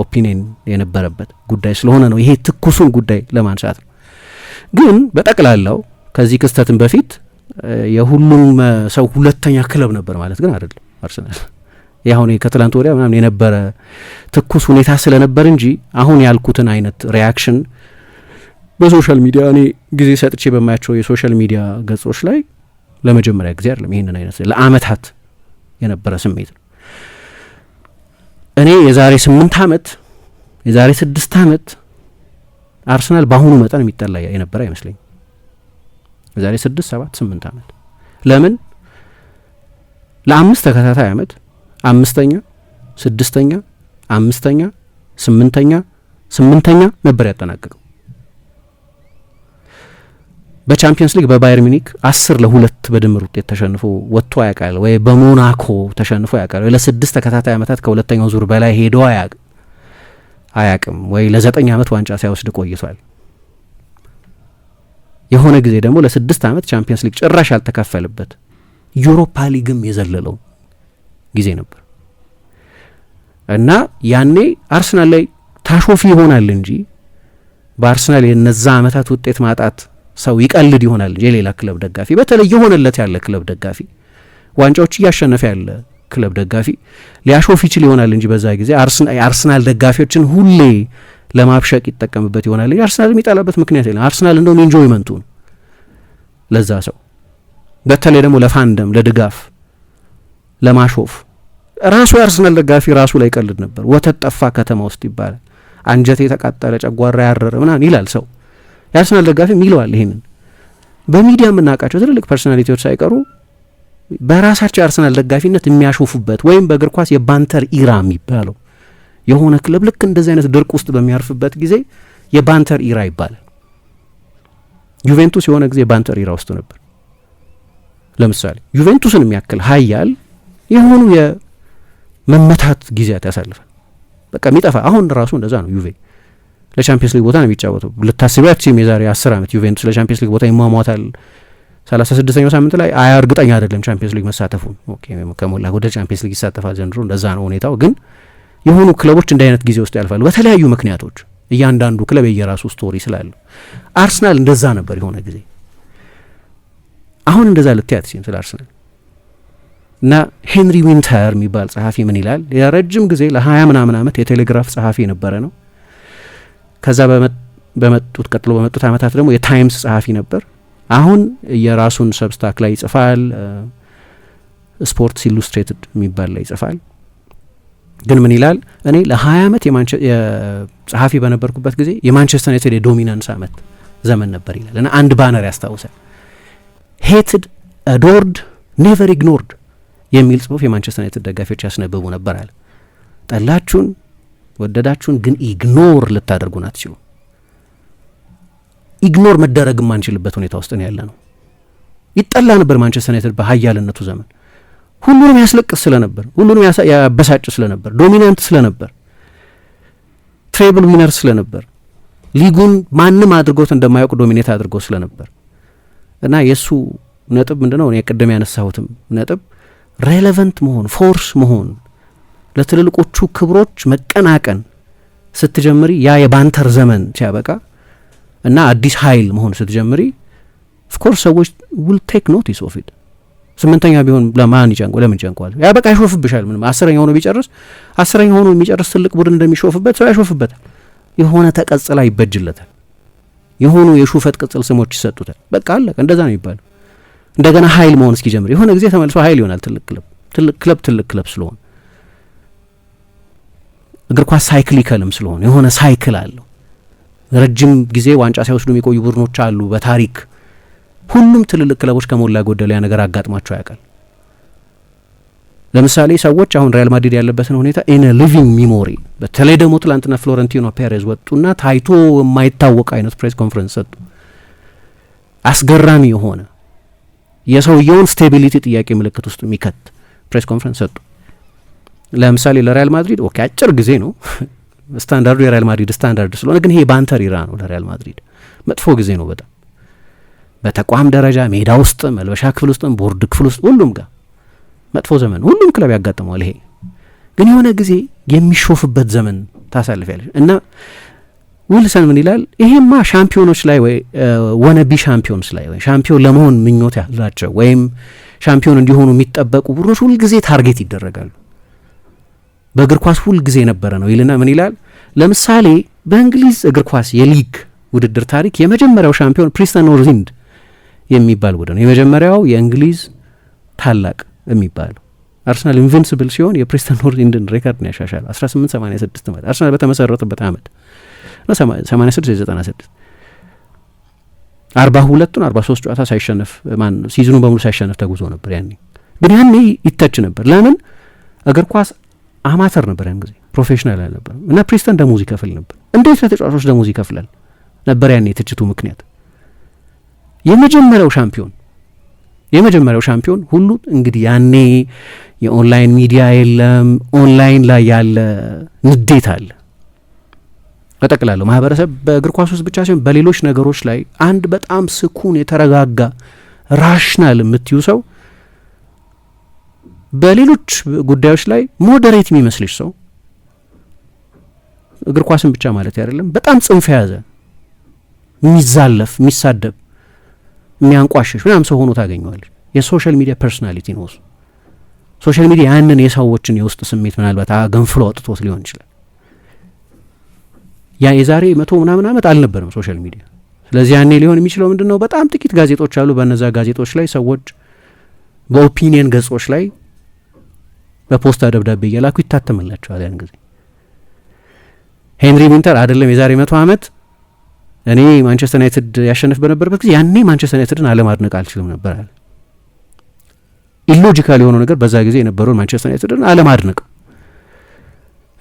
ኦፒኒየን የነበረበት ጉዳይ ስለሆነ ነው ይሄ ትኩሱን ጉዳይ ለማንሳት ነው። ግን በጠቅላላው ከዚህ ክስተትን በፊት የሁሉም ሰው ሁለተኛ ክለብ ነበር ማለት ግን አይደለም አርሰናል። ያሁን ከትላንት ወዲያ ምናምን የነበረ ትኩስ ሁኔታ ስለነበር እንጂ አሁን ያልኩትን አይነት ሪያክሽን በሶሻል ሚዲያ እኔ ጊዜ ሰጥቼ በማያቸው የሶሻል ሚዲያ ገጾች ላይ ለመጀመሪያ ጊዜ አይደለም ይህንን አይነት ለአመታት የነበረ ስሜት ነው። እኔ የዛሬ 8 ዓመት የዛሬ 6 ዓመት አርሰናል በአሁኑ መጠን የሚጠላ የነበረ አይመስለኝም። የዛሬ 6 7 8 ዓመት ለምን ለ5 ተከታታይ ዓመት 5ኛ 6ኛ 5ኛ 8ኛ 8ኛ ነበር ያጠናቀቀው። በቻምፒየንስ ሊግ በባየር ሚኒክ 10-2 በድምር ውጤት ተሸንፎ ወጥቶ ያውቃል ወይ? በሞናኮ ተሸንፎ ያውቃል ወይ? ለ6 ተከታታይ ዓመታት ከሁለተኛው ዙር በላይ ሄዶ አያውቅም ወይ? ለ9 ዓመት ዋንጫ ሳይወስድ ቆይቷል። የሆነ ጊዜ ደግሞ ለ6 ዓመት ቻምፒየንስ ሊግ ጭራሽ ያልተካፈለበት ዩሮፓ ሊግም የዘለለው ጊዜ ነበር እና ያኔ አርሰናል ላይ ታሾፊ ይሆናል እንጂ በአርሰናል የነዛ ዓመታት ውጤት ማጣት ሰው ይቀልድ ይሆናል እንጂ የሌላ ክለብ ደጋፊ በተለይ የሆነለት ያለ ክለብ ደጋፊ ዋንጫዎች እያሸነፈ ያለ ክለብ ደጋፊ ሊያሾፍ ይችል ይሆናል እንጂ በዛ ጊዜ የአርሰናል ደጋፊዎችን ሁሌ ለማብሸቅ ይጠቀምበት ይሆናል እንጂ አርሰናል የሚጠላበት ምክንያት የለም። አርሰናል እንደውም ኢንጆይመንቱ ነው ለዛ ሰው፣ በተለይ ደግሞ ለፋንደም ለድጋፍ ለማሾፍ። ራሱ የአርሰናል ደጋፊ ራሱ ላይ ቀልድ ነበር። ወተት ጠፋ ከተማ ውስጥ ይባላል፣ አንጀቴ የተቃጠለ ጨጓራ ያረረ ምናምን ይላል ሰው። የአርሰናል ደጋፊም ይለዋል ይሄንን። በሚዲያ የምናውቃቸው ትልልቅ ፐርሶናሊቲዎች ሳይቀሩ በራሳቸው የአርሰናል ደጋፊነት የሚያሾፉበት ወይም በእግር ኳስ የባንተር ኢራ የሚባለው የሆነ ክለብ ልክ እንደዚህ አይነት ድርቅ ውስጥ በሚያርፍበት ጊዜ የባንተር ኢራ ይባላል። ዩቬንቱስ የሆነ ጊዜ የባንተር ኢራ ውስጥ ነበር። ለምሳሌ ዩቬንቱስን የሚያክል ሀያል የሆኑ የመመታት ጊዜያት ያሳልፋል። በቃ የሚጠፋ አሁን ራሱ እንደዛ ነው። ዩቬ ለቻምፒየንስ ሊግ ቦታ ነው የሚጫወተው። ልታስቢያችም የዛሬ 10 ዓመት ዩቬንቱስ ለቻምፒየንስ ሊግ ቦታ ይሟሟታል 36ኛው ሳምንት ላይ እርግጠኛ አይደለም ቻምፒየንስ ሊግ መሳተፉን። ኦኬ ከሞላ ጎደል ቻምፒየንስ ሊግ ይሳተፋል ዘንድሮ፣ እንደዛ ነው ሁኔታው። ግን የሆኑ ክለቦች እንደ አይነት ጊዜ ውስጥ ያልፋሉ በተለያዩ ምክንያቶች። እያንዳንዱ ክለብ የየራሱ ስቶሪ ስላለው አርሰናል እንደዛ ነበር የሆነ ጊዜ። አሁን እንደዛ ልትያት ሲም ስለ አርሰናል እና ሄንሪ ዊንተር የሚባል ጸሐፊ ምን ይላል? የረጅም ጊዜ ለ20 ምናምን ዓመት የቴሌግራፍ ጸሐፊ የነበረ ነው። ከዛ ቀጥሎ በመጡት ዓመታት ደግሞ የታይምስ ጸሐፊ ነበር። አሁን የራሱን ሰብስታክ ላይ ይጽፋል። ስፖርትስ ኢሉስትሬትድ የሚባል ላይ ይጽፋል። ግን ምን ይላል? እኔ ለ20 ዓመት ጸሐፊ በነበርኩበት ጊዜ የማንቸስተር ዩናይትድ የዶሚናንስ ዓመት ዘመን ነበር ይላል እና አንድ ባነር ያስታውሳል። ሄትድ አዶርድ ኔቨር ኢግኖርድ የሚል ጽሁፍ የማንቸስተር ዩናይትድ ደጋፊዎች ያስነብቡ ነበር አለ። ጠላችሁን ወደዳችሁን ግን ኢግኖር ልታደርጉን አትችሉ። ኢግኖር መደረግ የማንችልበት ሁኔታ ውስጥ ነው ያለ ነው። ይጠላ ነበር ማንቸስተር ዩናይትድ በሀያልነቱ ዘመን። ሁሉንም ያስለቅስ ስለነበር፣ ሁሉንም ያበሳጭ ስለነበር፣ ዶሚናንት ስለነበር፣ ትሬብል ዊነር ስለነበር፣ ሊጉን ማንም አድርጎት እንደማያውቅ ዶሚኔት አድርጎ ስለነበር እና የእሱ ነጥብ ምንድነው? እኔ ቅድም ያነሳሁትም ነጥብ ሬሌቨንት መሆን፣ ፎርስ መሆን፣ ለትልልቆቹ ክብሮች መቀናቀን ስትጀምሪ ያ የባንተር ዘመን ሲያበቃ እና አዲስ ኃይል መሆን ስትጀምሪ ኦፍኮርስ ሰዎች ዊል ቴክ ኖቲስ ኦፍ ኢት። 8ኛ ቢሆን ለማን ይጨንቀው? ለምን ይጨንቀዋል? ያ በቃ ይሾፍብሻል። ምንም 10ኛ ሆኖ ቢጨርስ 10ኛ ሆኖ የሚጨርስ ትልቅ ቡድን እንደሚሾፍበት ሰው ያሾፍበታል። የሆነ ተቀጽላ ይበጅለታል። የሆኑ የሹፈት ቅጽል ስሞች ይሰጡታል። በቃ አለቀ። እንደዛ ነው የሚባለው። እንደገና ኃይል መሆን እስኪጀምር የሆነ ጊዜ ተመልሶ ኃይል ይሆናል። ትልቅ ክለብ ስለሆነ እግር ኳስ ሳይክሊከልም ስለሆነ የሆነ ሳይክል አለው። ረጅም ጊዜ ዋንጫ ሳይወስዱ የሚቆዩ ቡድኖች አሉ በታሪክ። ሁሉም ትልልቅ ክለቦች ከሞላ ጎደል ያ ነገር አጋጥሟቸው ያውቃል። ለምሳሌ ሰዎች አሁን ሪያል ማድሪድ ያለበትን ሁኔታ ኢን ሊቪንግ ሚሞሪ፣ በተለይ ደግሞ ትላንትና ፍሎረንቲኖ ፔሬዝ ወጡና ታይቶ የማይታወቅ አይነት ፕሬስ ኮንፈረንስ ሰጡ። አስገራሚ የሆነ የሰውየውን ስቴቢሊቲ ጥያቄ ምልክት ውስጥ የሚከት ፕሬስ ኮንፈረንስ ሰጡ። ለምሳሌ ለሪያል ማድሪድ ኦኬ አጭር ጊዜ ነው ስታንዳርዱ የሪያል ማድሪድ ስታንዳርድ ስለሆነ፣ ግን ይሄ ባንተር ኢራ ነው ለሪያል ማድሪድ። መጥፎ ጊዜ ነው በጣም በተቋም ደረጃ ሜዳ ውስጥ፣ መልበሻ ክፍል ውስጥ፣ ቦርድ ክፍል ውስጥ ሁሉም ጋር መጥፎ ዘመን ሁሉም ክለብ ያጋጥመዋል። ይሄ ግን የሆነ ጊዜ የሚሾፍበት ዘመን ታሳልፊያለሽ እና ዊልሰን ምን ይላል? ይሄማ ሻምፒዮኖች ላይ ወይ ወነቢ ሻምፒዮንስ ላይ ወይ ሻምፒዮን ለመሆን ምኞት ያላቸው ወይም ሻምፒዮን እንዲሆኑ የሚጠበቁ ቡድኖች ሁልጊዜ ታርጌት ይደረጋሉ። በእግር ኳስ ሁልጊዜ የነበረ ነው ይልና ምን ይላል? ለምሳሌ በእንግሊዝ እግር ኳስ የሊግ ውድድር ታሪክ የመጀመሪያው ሻምፒዮን ፕሪስተን ኖርዝ ኢንድ የሚባል ቡድን፣ የመጀመሪያው የእንግሊዝ ታላቅ የሚባለው አርሰናል ኢንቪንሲብል ሲሆን የፕሪስተን ኖርዝ ኢንድን ሬከርድ ነው ያሻሻለው። 1886 ማለት አርሰናል በተመሰረተበት ዓመት ነው። 86 42ቱን 43 ጨዋታ ሳይሸነፍ ሲዝኑ በሙሉ ሳይሸነፍ ተጉዞ ነበር። ግን ያኔ ይተች ነበር። ለምን? እግር ኳስ አማተር ነበር ያን ጊዜ፣ ፕሮፌሽናል አልነበረም እና ፕሪስተን ደሞዝ ይከፍል ነበር። እንዴት ለተጫዋቾች ደሞዝ ይከፍላል ነበር ያኔ የትችቱ ምክንያት። የመጀመሪያው ሻምፒዮን ሁሉ እንግዲህ ያኔ የኦንላይን ሚዲያ የለም። ኦንላይን ላይ ያለ ንዴት አለ። በጠቅላላው ማህበረሰብ በእግር ኳስ ውስጥ ብቻ ሳይሆን በሌሎች ነገሮች ላይ አንድ በጣም ስኩን የተረጋጋ ራሽናል የምትዩ ሰው፣ በሌሎች ጉዳዮች ላይ ሞዴሬት የሚመስልሽ ሰው፣ እግር ኳስን ብቻ ማለት አይደለም፣ በጣም ጽንፍ የያዘ የሚዛለፍ የሚሳደብ የሚያንቋሽሽ ምናምን ሰው ሆኖ ታገኘዋለች። የሶሻል ሚዲያ ፐርሶናሊቲ ነው እሱ። ሶሻል ሚዲያ ያንን የሰዎችን የውስጥ ስሜት ምናልባት ገንፍሎ አውጥቶት ሊሆን ይችላል። ያ የዛሬ 100 ምናምን ዓመት አልነበረም ሶሻል ሚዲያ። ስለዚህ ያኔ ሊሆን የሚችለው ምንድነው? በጣም ጥቂት ጋዜጦች አሉ። በእነዛ ጋዜጦች ላይ ሰዎች በኦፒኒየን ገጾች ላይ በፖስታ ደብዳቤ እየላኩ ይታተምላቸዋል። ያን ጊዜ ሄንሪ ዊንተር አይደለም የዛሬ 100 ዓመት እኔ ማንቸስተር ዩናይትድ ያሸንፍ በነበረበት ጊዜ ያኔ ማንቸስተር ዩናይትድን አለማድነቅ አልችልም ነበር አለ። ኢሎጂካል የሆነው ነገር በዛ ጊዜ የነበረውን ማንቸስተር ዩናይትድን አለማድነቅ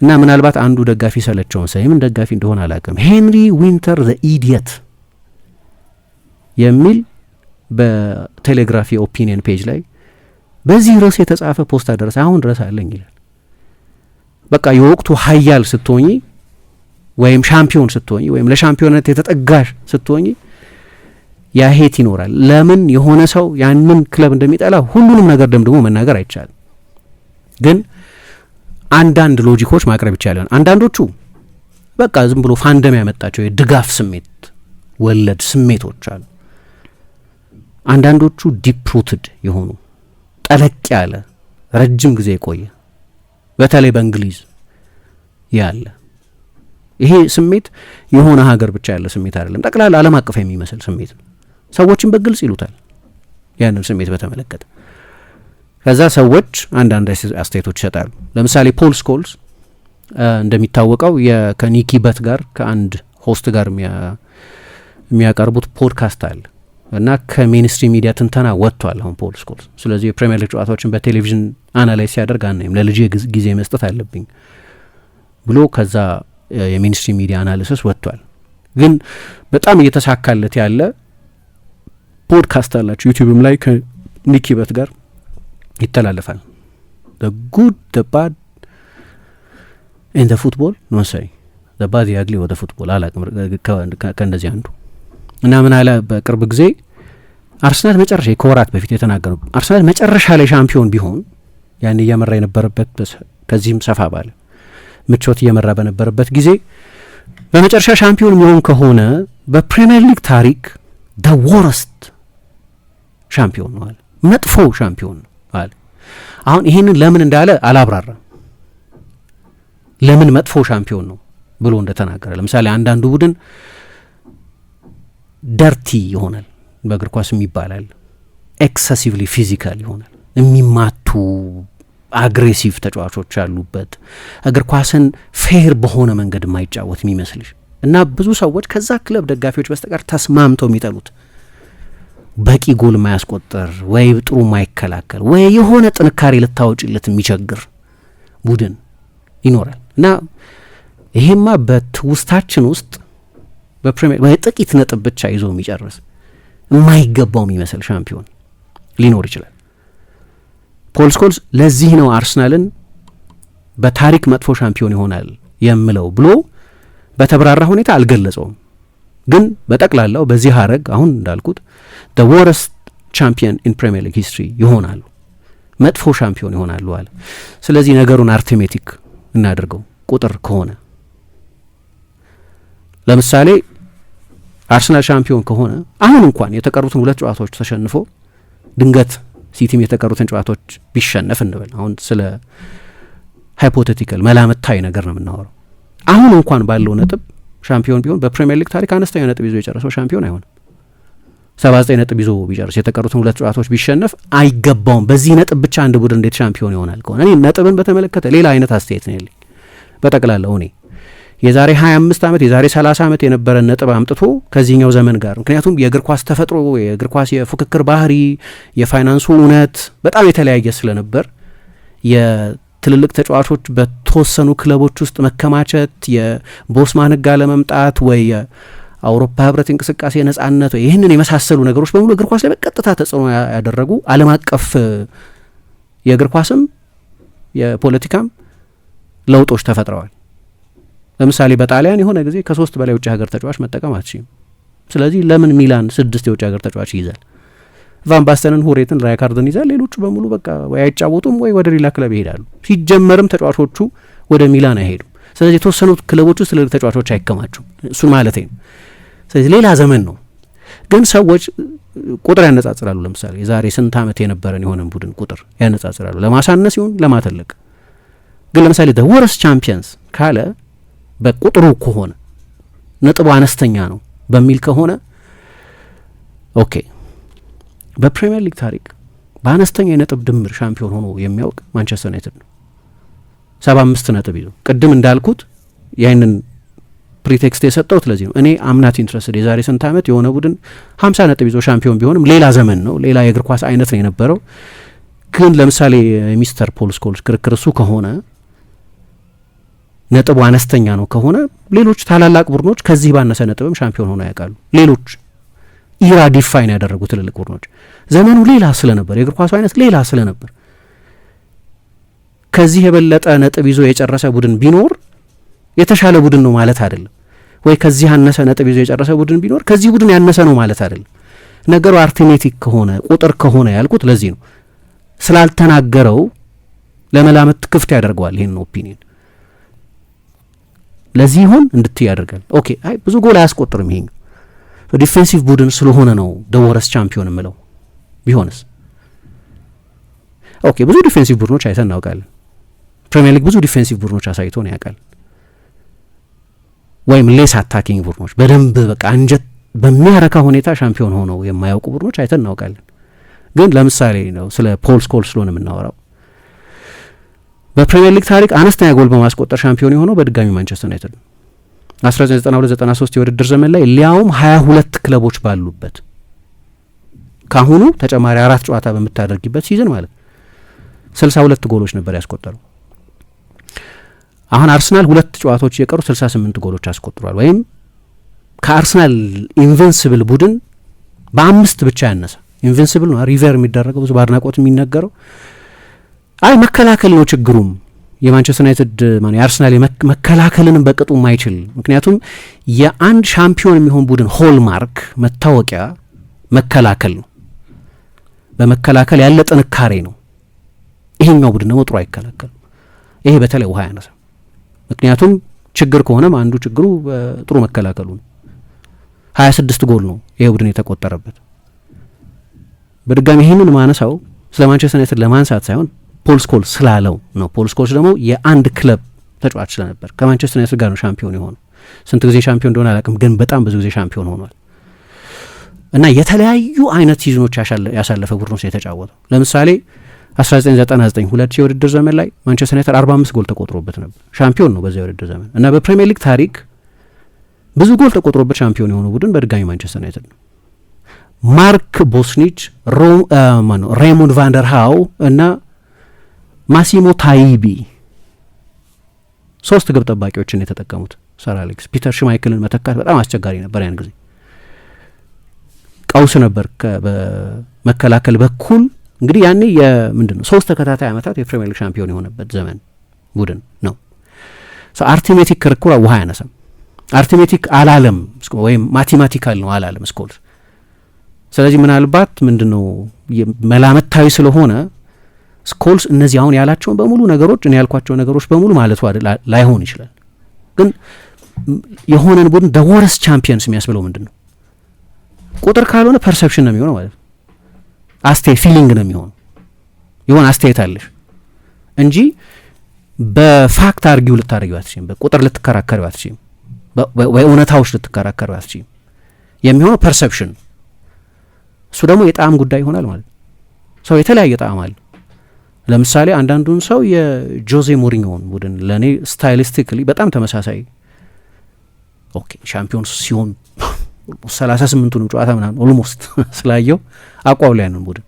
እና ምናልባት አንዱ ደጋፊ ሰለቸውን ሳይምን ደጋፊ እንደሆነ አላውቅም ሄንሪ ዊንተር ዘ ኢዲየት የሚል በቴሌግራፍ የኦፒኒየን ፔጅ ላይ በዚህ ርዕስ የተጻፈ ፖስታ ደረሰ አሁን ድረስ አለኝ ይላል። በቃ የወቅቱ ሀያል ስትሆኚ ወይም ሻምፒዮን ስትሆኚ ወይም ለሻምፒዮንነት የተጠጋሽ ስትሆኚ ያ ሄት ይኖራል። ለምን የሆነ ሰው ያንን ክለብ እንደሚጠላ ሁሉንም ነገር ደምድሞ መናገር አይቻልም። ግን አንዳንድ ሎጂኮች ማቅረብ ይቻላል። አንዳንዶቹ በቃ ዝም ብሎ ፋንደም ያመጣቸው የድጋፍ ስሜት ወለድ ስሜቶች አሉ። አንዳንዶቹ ዲፕ ሩትድ የሆኑ ጠለቅ ያለ ረጅም ጊዜ የቆየ በተለይ በእንግሊዝ ያለ ይሄ ስሜት የሆነ ሀገር ብቻ ያለ ስሜት አይደለም፣ ጠቅላላ ዓለም አቀፍ የሚመስል ስሜት ነው። ሰዎችን በግልጽ ይሉታል ያንን ስሜት በተመለከተ። ከዛ ሰዎች አንዳንድ አስተያየቶች ይሰጣሉ። ለምሳሌ ፖል ስኮልስ እንደሚታወቀው ከኒኪ በት ጋር ከአንድ ሆስት ጋር የሚያቀርቡት ፖድካስት አለ እና ከሜንስትሪም ሚዲያ ትንተና ወጥቷል አሁን ፖል ስኮልስ። ስለዚህ የፕሪሚየር ሊግ ጨዋታዎችን በቴሌቪዥን አናላይዝ ሲያደርግ አናይም፣ ለልጄ ጊዜ መስጠት አለብኝ ብሎ ከዛ የሚኒስትሪ ሚዲያ አናሊሲስ ወጥቷል። ግን በጣም እየተሳካለት ያለ ፖድካስት አላቸው ዩቲዩብም ላይ ከኒኪ በት ጋር ይተላለፋል። the good the bad in the football no say the bad the ugly of the football አላቅም ከእንደዚህ አንዱ እና ምን አለ በቅርብ ጊዜ አርሰናል መጨረሻ ከወራት በፊት የተናገረው አርሰናል መጨረሻ ላይ ሻምፒዮን ቢሆን ያን እየመራ የነበረበት ከዚህም ሰፋ ባለ ምቾት እየመራ በነበረበት ጊዜ በመጨረሻ ሻምፒዮን የሚሆን ከሆነ በፕሪሚየር ሊግ ታሪክ the worst ሻምፒዮን ነው አለ። መጥፎ ሻምፒዮን ነው አለ። አሁን ይሄንን ለምን እንዳለ አላብራራም። ለምን መጥፎ ሻምፒዮን ነው ብሎ እንደተናገረ ለምሳሌ አንዳንዱ ቡድን ደርቲ ይሆናል፣ በእግር ኳስም ይባላል ኤክሰሲቭሊ ፊዚካል ይሆናል፣ የሚማቱ አግሬሲቭ ተጫዋቾች ያሉበት እግር ኳስን ፌር በሆነ መንገድ የማይጫወት የሚመስልሽ እና ብዙ ሰዎች ከዛ ክለብ ደጋፊዎች በስተቀር ተስማምተው የሚጠሉት በቂ ጎል ማያስቆጠር ወይ ጥሩ ማይከላከል ወይ የሆነ ጥንካሬ ልታወጪለት የሚቸግር ቡድን ይኖራል እና ይሄማ በትውስታችን ውስጥ በፕሪሚየር ወይ ጥቂት ነጥብ ብቻ ይዞ የሚጨርስ የማይገባው የሚመስል ሻምፒዮን ሊኖር ይችላል። ፖል ስኮልስ ለዚህ ነው አርሰናልን በታሪክ መጥፎ ሻምፒዮን ይሆናል የምለው ብሎ በተብራራ ሁኔታ አልገለጸውም። ግን በጠቅላላው በዚህ ሀረግ አሁን እንዳልኩት the worst champion in Premier League history ይሆናሉ፣ መጥፎ ሻምፒዮን ይሆናሉ አለ። ስለዚህ ነገሩን አርቲሜቲክ እናድርገው። ቁጥር ከሆነ ለምሳሌ አርሰናል ሻምፒዮን ከሆነ አሁን እንኳን የተቀሩትን 2 ጨዋታዎች ተሸንፎ ድንገት ሲቲም የተቀሩትን ጨዋታዎች ቢሸነፍ እንበል፣ አሁን ስለ ሃይፖቴቲካል መላምታዊ ነገር ነው የምናወራው። አሁን እንኳን ባለው ነጥብ ሻምፒዮን ቢሆን በፕሪሚየር ሊግ ታሪክ አነስተኛ ነጥብ ይዞ የጨረሰው ሻምፒዮን አይሆንም። 79 ነጥብ ይዞ ቢጨርስ የተቀሩትን 2 ጨዋታዎች ቢሸነፍ አይገባውም። በዚህ ነጥብ ብቻ አንድ ቡድን እንዴት ሻምፒዮን ይሆናል ከሆነ እኔ ነጥብን በተመለከተ ሌላ አይነት አስተያየት ነው ያለኝ። በጠቅላላው እኔ የዛሬ 25 ዓመት የዛሬ 30 ዓመት የነበረ ነጥብ አምጥቶ ከዚህኛው ዘመን ጋር ምክንያቱም የእግር ኳስ ተፈጥሮ የእግር ኳስ የፉክክር ባህሪ የፋይናንሱ እውነት በጣም የተለያየ ስለነበር የትልልቅ ተጫዋቾች በተወሰኑ ክለቦች ውስጥ መከማቸት የቦስማን ሕግ አለመምጣት ወይ የአውሮፓ ህብረት እንቅስቃሴ ነጻነት ወይ ይህንን የመሳሰሉ ነገሮች በሙሉ እግር ኳስ ላይ በቀጥታ ተጽዕኖ ያደረጉ ዓለም አቀፍ የእግር ኳስም የፖለቲካም ለውጦች ተፈጥረዋል። ለምሳሌ በጣሊያን የሆነ ጊዜ ከ3 በላይ ውጭ ሀገር ተጫዋች መጠቀም አትችልም። ስለዚህ ለምን ሚላን 6 የውጭ ሀገር ተጫዋች ይይዛል? ቫን ባስተንን፣ ሁሬትን፣ ራይካርድን ይዛል። ሌሎቹ በሙሉ በቃ ወይ አይጫወቱም ወይ ወደ ሌላ ክለብ ይሄዳሉ። ሲጀመርም ተጫዋቾቹ ወደ ሚላን አይሄዱም። ስለዚህ የተወሰኑት ክለቦች ውስጥ ትልልቅ ተጫዋቾች አይከማቹም። እሱን ማለት ነው። ስለዚህ ሌላ ዘመን ነው። ግን ሰዎች ቁጥር ያነጻጽራሉ። ለምሳሌ የዛሬ ስንት ዓመት የነበረን የሆነን ቡድን ቁጥር ያነጻጽራሉ፣ ለማሳነስ ይሁን ለማተለቅ። ግን ለምሳሌ the worst champions ካለ በቁጥሩ ከሆነ ነጥቡ አነስተኛ ነው በሚል ከሆነ ኦኬ፣ በፕሪሚየር ሊግ ታሪክ በአነስተኛ የነጥብ ድምር ሻምፒዮን ሆኖ የሚያውቅ ማንቸስተር ዩናይትድ ነው። 75 ነጥብ ይዞ ቅድም እንዳልኩት ያንን ፕሪቴክስት የሰጠው ስለዚህ ነው። እኔ አምናት ኢንትረስትድ የዛሬ ስንት ዓመት የሆነ ቡድን 50 ነጥብ ይዞ ሻምፒዮን ቢሆንም ሌላ ዘመን ነው፣ ሌላ የእግር ኳስ አይነት ነው የነበረው። ግን ለምሳሌ ሚስተር ፖል ስኮልስ ክርክር እሱ ከሆነ ነጥቡ አነስተኛ ነው ከሆነ ሌሎች ታላላቅ ቡድኖች ከዚህ ባነሰ ነጥብም ሻምፒዮን ሆነው ያውቃሉ። ሌሎች ኢራ ዲፋይን ያደረጉ ትልልቅ ቡድኖች ዘመኑ ሌላ ስለነበር፣ የእግር ኳሱ አይነት ሌላ ስለነበር ከዚህ የበለጠ ነጥብ ይዞ የጨረሰ ቡድን ቢኖር የተሻለ ቡድን ነው ማለት አይደለም። ወይ ከዚህ ያነሰ ነጥብ ይዞ የጨረሰ ቡድን ቢኖር ከዚህ ቡድን ያነሰ ነው ማለት አይደለም። ነገሩ አርቲሜቲክ ከሆነ ቁጥር ከሆነ ያልኩት ለዚህ ነው። ስላልተናገረው ለመላመት ክፍት ያደርገዋል ይሄን ኦፒኒየን። ለዚህ ይሁን እንድትይ ያደርጋል። ኦኬ አይ ብዙ ጎል አያስቆጥርም ይሄኛው ዲፌንሲቭ ቡድን ስለሆነ ነው ደወረስ ቻምፒዮን የምለው ቢሆንስ? ኦኬ ብዙ ዲፌንሲቭ ቡድኖች አይተን እናውቃለን። ፕሪሚየር ሊግ ብዙ ዲፌንሲቭ ቡድኖች አሳይቶን ያውቃል። ወይም ሌስ አታኪንግ ቡድኖች በደንብ በቃ አንጀት በሚያረካ ሁኔታ ሻምፒዮን ሆነው የማያውቁ ቡድኖች አይተን እናውቃለን። ግን ለምሳሌ ነው ስለ ፖል ስኮልስ ስለሆነ የምናወራው። በፕሪሚየር ሊግ ታሪክ አነስተኛ ጎል በማስቆጠር ሻምፒዮን የሆነው በድጋሚ ማንቸስተር ዩናይትድ ነው። 1992-93 የውድድር ዘመን ላይ ሊያውም 22 ክለቦች ባሉበት ካሁኑ ተጨማሪ 4 ጨዋታ በምታደርጊበት ሲዝን ማለት 62 ጎሎች ነበር ያስቆጠረው። አሁን አርሰናል 2 ጨዋታዎች የቀሩ 68 ጎሎች አስቆጥሯል። ወይም ከአርሰናል ኢንቪንሲብል ቡድን በ5 ብቻ ያነሰ ኢንቪንሲብል ነው ሪቨር የሚደረገው ብዙ በአድናቆት የሚነገረው። አይ መከላከል ነው ችግሩም የማንቸስተር ዩናይትድ ማለት የአርሰናል መከላከልንም በቅጡ ማይችል። ምክንያቱም የአንድ ሻምፒዮን የሚሆን ቡድን ሆልማርክ መታወቂያ መከላከል ነው። በመከላከል ያለ ጥንካሬ ነው። ይሄኛው ቡድን ደግሞ ጥሩ አይከላከልም። ይሄ በተለይ ውሃ ያነሳ። ምክንያቱም ችግር ከሆነም አንዱ ችግሩ ጥሩ መከላከሉ ነው። 26 ጎል ነው ይሄ ቡድን የተቆጠረበት። በድጋሚ ይሄንን ማነሳው ስለ ማንቸስተር ዩናይትድ ለማንሳት ሳይሆን ፖል ስኮልስ ስላለው ነው። ፖል ስኮልስ ደግሞ የአንድ ክለብ ተጫዋች ስለነበር ከማንቸስተር ዩናይትድ ጋር ነው ሻምፒዮን የሆነው። ስንት ጊዜ ሻምፒዮን እንደሆነ አላውቅም፣ ግን በጣም ብዙ ጊዜ ሻምፒዮን ሆኗል። እና የተለያዩ አይነት ሲዝኖች ያሳለፈ ቡድኖች የተጫወተው። ለምሳሌ 1999 2000 የውድድር ዘመን ላይ ማንቸስተር ዩናይትድ 45 ጎል ተቆጥሮበት ነበር። ሻምፒዮን ነው በዛ የውድድር ዘመን። እና በፕሪሚየር ሊግ ታሪክ ብዙ ጎል ተቆጥሮበት ሻምፒዮን የሆነው ቡድን በድጋሚ ማንቸስተር ዩናይትድ ነው። ማርክ ቦስኒች፣ ሬይሞንድ ቫንደር ሃው እና ማሲሞ ታይቢ 3 ግብ ጠባቂዎችን የተጠቀሙት ሰር አሌክስ። ፒተር ሽማይክልን መተካት በጣም አስቸጋሪ ነበር። ያን ጊዜ ቀውስ ነበር በመከላከል በኩል። እንግዲህ ያኔ ምንድነው 3 ተከታታይ ዓመታት የፕሪሚየር ሊግ ሻምፒዮን የሆነበት ዘመን ቡድን ነው። አርቲሜቲክ ክርክሩ ውሃ ያነሳም። አርቲሜቲክ አላለም ወይም ማቴማቲካል ነው አላለም ስኮልስ። ስለዚህ ምናልባት ምንድነው መላመታዊ ስለሆነ ስኮልስ እነዚህ አሁን ያላቸውን በሙሉ ነገሮች እኔ ያልኳቸው ነገሮች በሙሉ ማለቱ ላይሆን ይችላል። ግን የሆነን ቡድን the worst champions የሚያስብለው ምንድነው? ቁጥር ካልሆነ ፐርሰፕሽን ነው የሚሆነው ማለት ነው። አስተያየት ፊሊንግ ነው የሚሆነው። የሆነ አስተያየት አለሽ እንጂ በፋክት አርጊው ልታደርጊው አትችይም። በቁጥር ልትከራከሪው አትችይም። በእውነታዎች ልትከራከሪው አትችይም። የሚሆነው ፐርሰፕሽን። እሱ ደግሞ የጣዕም ጉዳይ ይሆናል ማለት ነው። ሰው የተለያየ ጣዕም አለ። ለምሳሌ አንዳንዱን ሰው የጆዜ ሞሪኞን ቡድን ለእኔ ስታይሊስቲክሊ በጣም ተመሳሳይ ሻምፒዮን ሲሆን 38ቱንም ጨዋታ ምናምን ኦልሞስት ስላየው አቋው ላይ ያንን ቡድን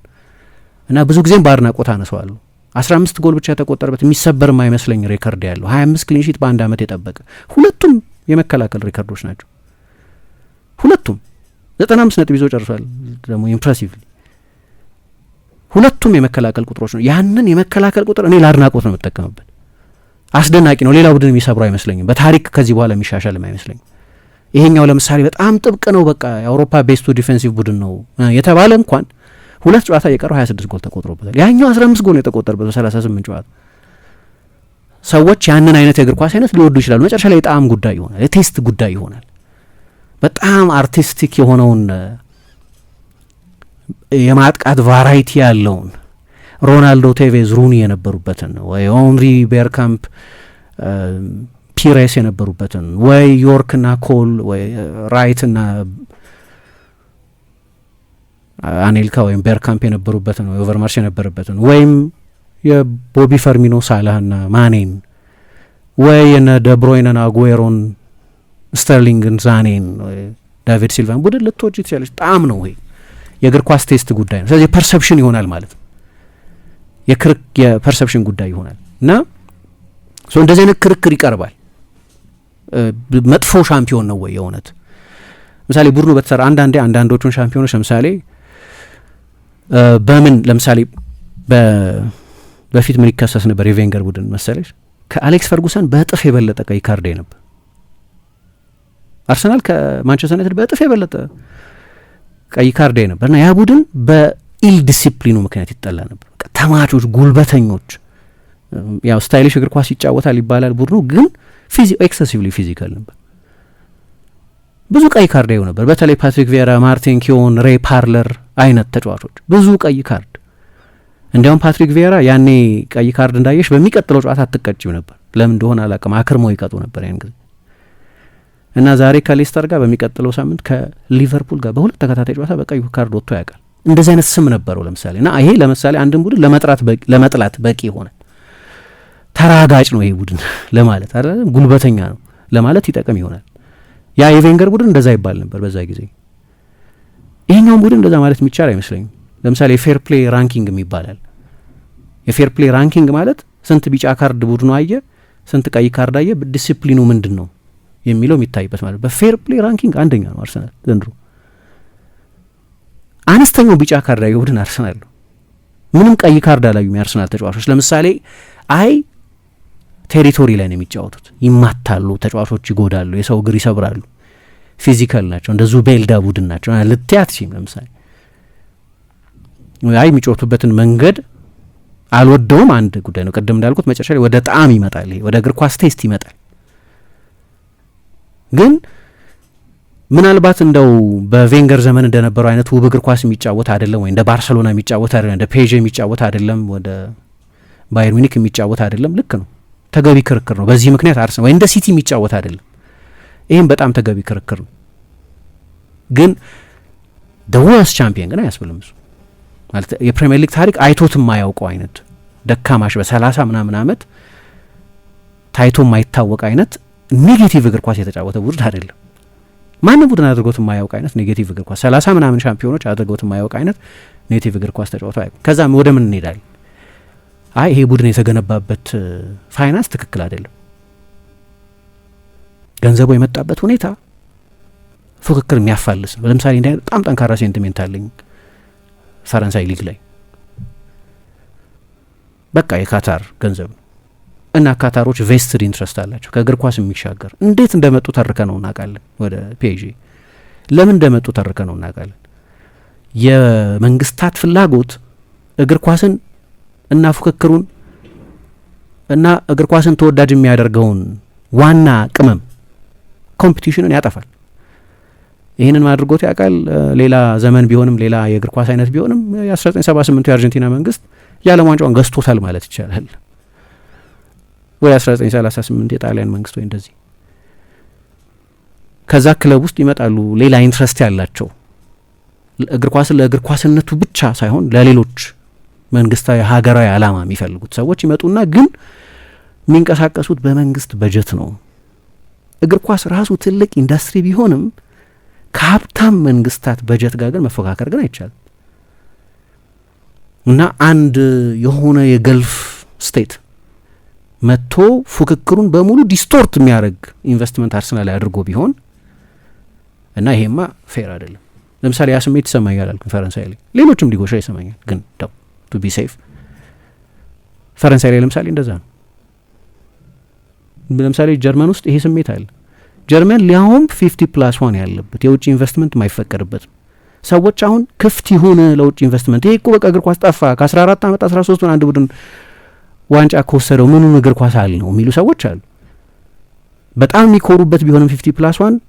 እና ብዙ ጊዜም በአድናቆት አነሳዋለሁ። 15 ጎል ብቻ የተቆጠረበት የሚሰበር የማይመስለኝ ሬከርድ ያለው 25 ክሊንሺት በአንድ ዓመት የጠበቀ ሁለቱም የመከላከል ሬከርዶች ናቸው። ሁለቱም 95 ነጥብ ይዞ ጨርሷል። ደግሞ ኢምፕሬሲቭሊ ሁለቱም የመከላከል ቁጥሮች ነው። ያንን የመከላከል ቁጥር እኔ ለአድናቆት ነው የምጠቀምበት። አስደናቂ ነው። ሌላ ቡድን የሚሰብረው አይመስለኝም። በታሪክ ከዚህ በኋላ የሚሻሻልም አይመስለኝም። ይሄኛው ለምሳሌ በጣም ጥብቅ ነው፣ በቃ የአውሮፓ ቤስቱ ዲፌንሲቭ ቡድን ነው የተባለ እንኳን 2 ጨዋታ የቀረው 26 ጎል ተቆጥሮበታል። ያኛው 15 ጎል ነው የተቆጠረበት በ38 ጨዋታ። ሰዎች ያንን አይነት የእግር ኳስ አይነት ሊወዱ ይችላሉ። መጨረሻ ላይ የጣዕም ጉዳይ ይሆናል፣ የቴስት ጉዳይ ይሆናል። በጣም አርቲስቲክ የሆነውን የማጥቃት ቫራይቲ ያለውን ሮናልዶ፣ ቴቬዝ፣ ሩኒ የነበሩበትን ወይ ኦንሪ ቤርካምፕ፣ ፒሬስ የነበሩበትን ወይ ዮርክና ኮል ወይ ራይትና አኔልካ ወይም ቤርካምፕ የነበሩበትን ወይ ኦቨርማርሽ የነበረበትን ወይም የቦቢ ፈርሚኖ ሳላህና ማኔን ወይ የነ ደብሮይነን አጉዌሮን ስተርሊንግን ዛኔን ዳቪድ ሲልቫን ቡድን ልትወጪ ትችላለች። ጣም ነው ይሄ የእግር ኳስ ቴስት ጉዳይ ነው። ስለዚህ ፐርሰፕሽን ይሆናል ማለት ነው። የፐርሰፕሽን ጉዳይ ይሆናል እና እንደዚህ አይነት ክርክር ይቀርባል። መጥፎ ሻምፒዮን ነው ወይ የእውነት? ለምሳሌ ቡድኑ በተሰራ አንዳንዶቹን ሻምፒዮኖች ለምሳሌ በምን ለምሳሌ በፊት ምን ይከሰስ ነበር የቬንገር ቡድን መሰለሽ? ከአሌክስ ፈርጉሰን በእጥፍ የበለጠ ቀይ ካርድ ነበር። አርሰናል ከማንቸስተር ዩናይትድ በእጥፍ የበለጠ ቀይ ካርድ ነበር እና ያ ቡድን በኢል ዲሲፕሊኑ ምክንያት ይጠላ ነበር። ተማቾች፣ ጉልበተኞች፣ ያው ስታይሊሽ እግር ኳስ ይጫወታል ይባላል ቡድኑ ግን ኤክሰሲቭሊ ፊዚካል ነበር። ብዙ ቀይ ካርድ ያዩ ነበር። በተለይ ፓትሪክ ቪዬራ፣ ማርቲን ኪዮን፣ ሬይ ፓርለር አይነት ተጫዋቾች ብዙ ቀይ ካርድ። እንዲያውም ፓትሪክ ቪዬራ ያኔ ቀይ ካርድ እንዳየሽ በሚቀጥለው ጨዋታ አትቀጭም ነበር። ለምን እንደሆነ አላውቅም። አክርመው ይቀጡ ነበር ያን ጊዜ እና ዛሬ ከሌስተር ጋር በሚቀጥለው ሳምንት ከሊቨርፑል ጋር በሁለት ተከታታይ ጨዋታ በቀይ ካርድ ወጥቶ ያውቃል። እንደዚህ አይነት ስም ነበረው ለምሳሌ እና ይሄ ለምሳሌ አንድን ቡድን ለመጥላት በቂ ሆነ። ተራጋጭ ነው ይሄ ቡድን ለማለት አይደል፣ ጉልበተኛ ነው ለማለት ይጠቅም ይሆናል። ያ የቬንገር ቡድን እንደዛ ይባል ነበር በዛ ጊዜ። ይሄኛውን ቡድን እንደዛ ማለት የሚቻል አይመስለኝም። ለምሳሌ የፌር ፕሌይ ራንኪንግ ይባላል። የፌር ፕሌይ ራንኪንግ ማለት ስንት ቢጫ ካርድ ቡድኑ አየ፣ ስንት ቀይ ካርድ አየ፣ ዲሲፕሊኑ ምንድን ነው የሚለው የሚታይበት ማለት። በፌር ፕሌይ ራንኪንግ አንደኛ ነው አርሰናል ዘንድሮ። አነስተኛው ቢጫ ካርድ ያየ ቡድን አርሰናል ነው። ምንም ቀይ ካርድ አላዩም የአርሰናል ተጫዋቾች። ለምሳሌ ቴሪቶሪ ላይ ነው የሚጫወቱት፣ ይማታሉ፣ ተጫዋቾች ይጎዳሉ፣ የሰው እግር ይሰብራሉ፣ ፊዚካል ናቸው፣ እንደ ዙቤልዳ ቡድን ናቸው። ልትያት ሲም ለምሳሌ የሚጫወቱበትን መንገድ አልወደውም አንድ ጉዳይ ነው። ቅድም እንዳልኩት መጨረሻ ላይ ወደ ጣዕም ይመጣል፣ ወደ እግር ኳስ ቴስት ይመጣል። ግን ምናልባት እንደው በቬንገር ዘመን እንደነበረው አይነት ውብ እግር ኳስ የሚጫወት አይደለም፣ ወይ እንደ ባርሰሎና የሚጫወት አይደለም፣ እንደ ፔዤ የሚጫወት አይደለም፣ ወደ ባየር ሚኒክ የሚጫወት አይደለም። ልክ ነው፣ ተገቢ ክርክር ነው። በዚህ ምክንያት አርሰናል ወይ እንደ ሲቲ የሚጫወት አይደለም። ይህም በጣም ተገቢ ክርክር ነው። ግን ደወስ ቻምፒየን ግን አያስብልም እሱ ማለት የፕሪሚየር ሊግ ታሪክ አይቶት የማያውቀው አይነት ደካማሽ በ30 ምናምን ዓመት ታይቶ የማይታወቅ አይነት ኔጌቲቭ እግር ኳስ የተጫወተ ቡድን አይደለም። ማንም ቡድን አድርጎት የማያውቅ አይነት ኔጌቲቭ እግር ኳስ 30 ምናምን ሻምፒዮኖች አድርጎት የማያውቅ አይነት ኔጌቲቭ እግር ኳስ ተጫወተ አያውቅም። ከዛም ወደ ምን እንሄዳለን? ይሄ ቡድን የተገነባበት ፋይናንስ ትክክል አይደለም፣ ገንዘቡ የመጣበት ሁኔታ ፉክክር የሚያፋልስ ነው። ለምሳሌ እንደ በጣም ጠንካራ ሴንቲሜንት አለኝ ፈረንሳይ ሊግ ላይ በቃ የካታር ገንዘብ ነው እና ካታሮች ቬስትድ ኢንትረስት አላቸው ከእግር ኳስ የሚሻገር። እንዴት እንደመጡ ተርከ ነው እናውቃለን። ወደ ፒኤስጂ ለምን እንደመጡ ተርከ ነው እናውቃለን። የመንግስታት ፍላጎት እግር ኳስን እና ፉክክሩን እና እግር ኳስን ተወዳጅ የሚያደርገውን ዋና ቅመም ኮምፒቲሽንን ያጠፋል። ይህንን ማድርጎት ያውቃል። ሌላ ዘመን ቢሆንም ሌላ የእግር ኳስ አይነት ቢሆንም የ1978 የአርጀንቲና መንግስት የዓለም ዋንጫውን ገዝቶታል ማለት ይቻላል። ወይ 1938 የጣሊያን መንግስት ወይ እንደዚህ። ከዛ ክለብ ውስጥ ይመጣሉ ሌላ ኢንትረስት ያላቸው እግር ኳስን ለእግር ኳስነቱ ብቻ ሳይሆን ለሌሎች መንግስታዊ ሀገራዊ ዓላማ የሚፈልጉት ሰዎች ይመጡና ግን የሚንቀሳቀሱት በመንግስት በጀት ነው። እግር ኳስ ራሱ ትልቅ ኢንዱስትሪ ቢሆንም ከሀብታም መንግስታት በጀት ጋር ግን መፎካከር ግን አይቻልም። እና አንድ የሆነ የገልፍ ስቴት መጥቶ ፉክክሩን በሙሉ ዲስቶርት የሚያደርግ ኢንቨስትመንት አርሰናል ላይ አድርጎ ቢሆን እና ይሄማ ፌር አይደለም። ለምሳሌ ያ ስሜት ይሰማኛል አልኩኝ ፈረንሳይ ላይ፣ ሌሎችም ሊጎሻ ይሰማኛል። ግን ደው ቱ ቢ ሴፍ ፈረንሳይ ላይ ለምሳሌ እንደዛ ነው። ለምሳሌ ጀርመን ውስጥ ይሄ ስሜት አለ። ጀርመን ሊያውም 50+1 ያለበት የውጭ ኢንቨስትመንት የማይፈቀድበት ሰዎች አሁን ክፍት ይሁን ለውጭ ኢንቨስትመንት። ይሄ እኮ በቃ እግር ኳስ ጠፋ ከ14 ዓመት 13 አንድ ቡድን ዋንጫ ከወሰደው ምኑን እግር ኳስ አለ ነው የሚሉ ሰዎች አሉ። በጣም የሚኮሩበት ቢሆንም 50+1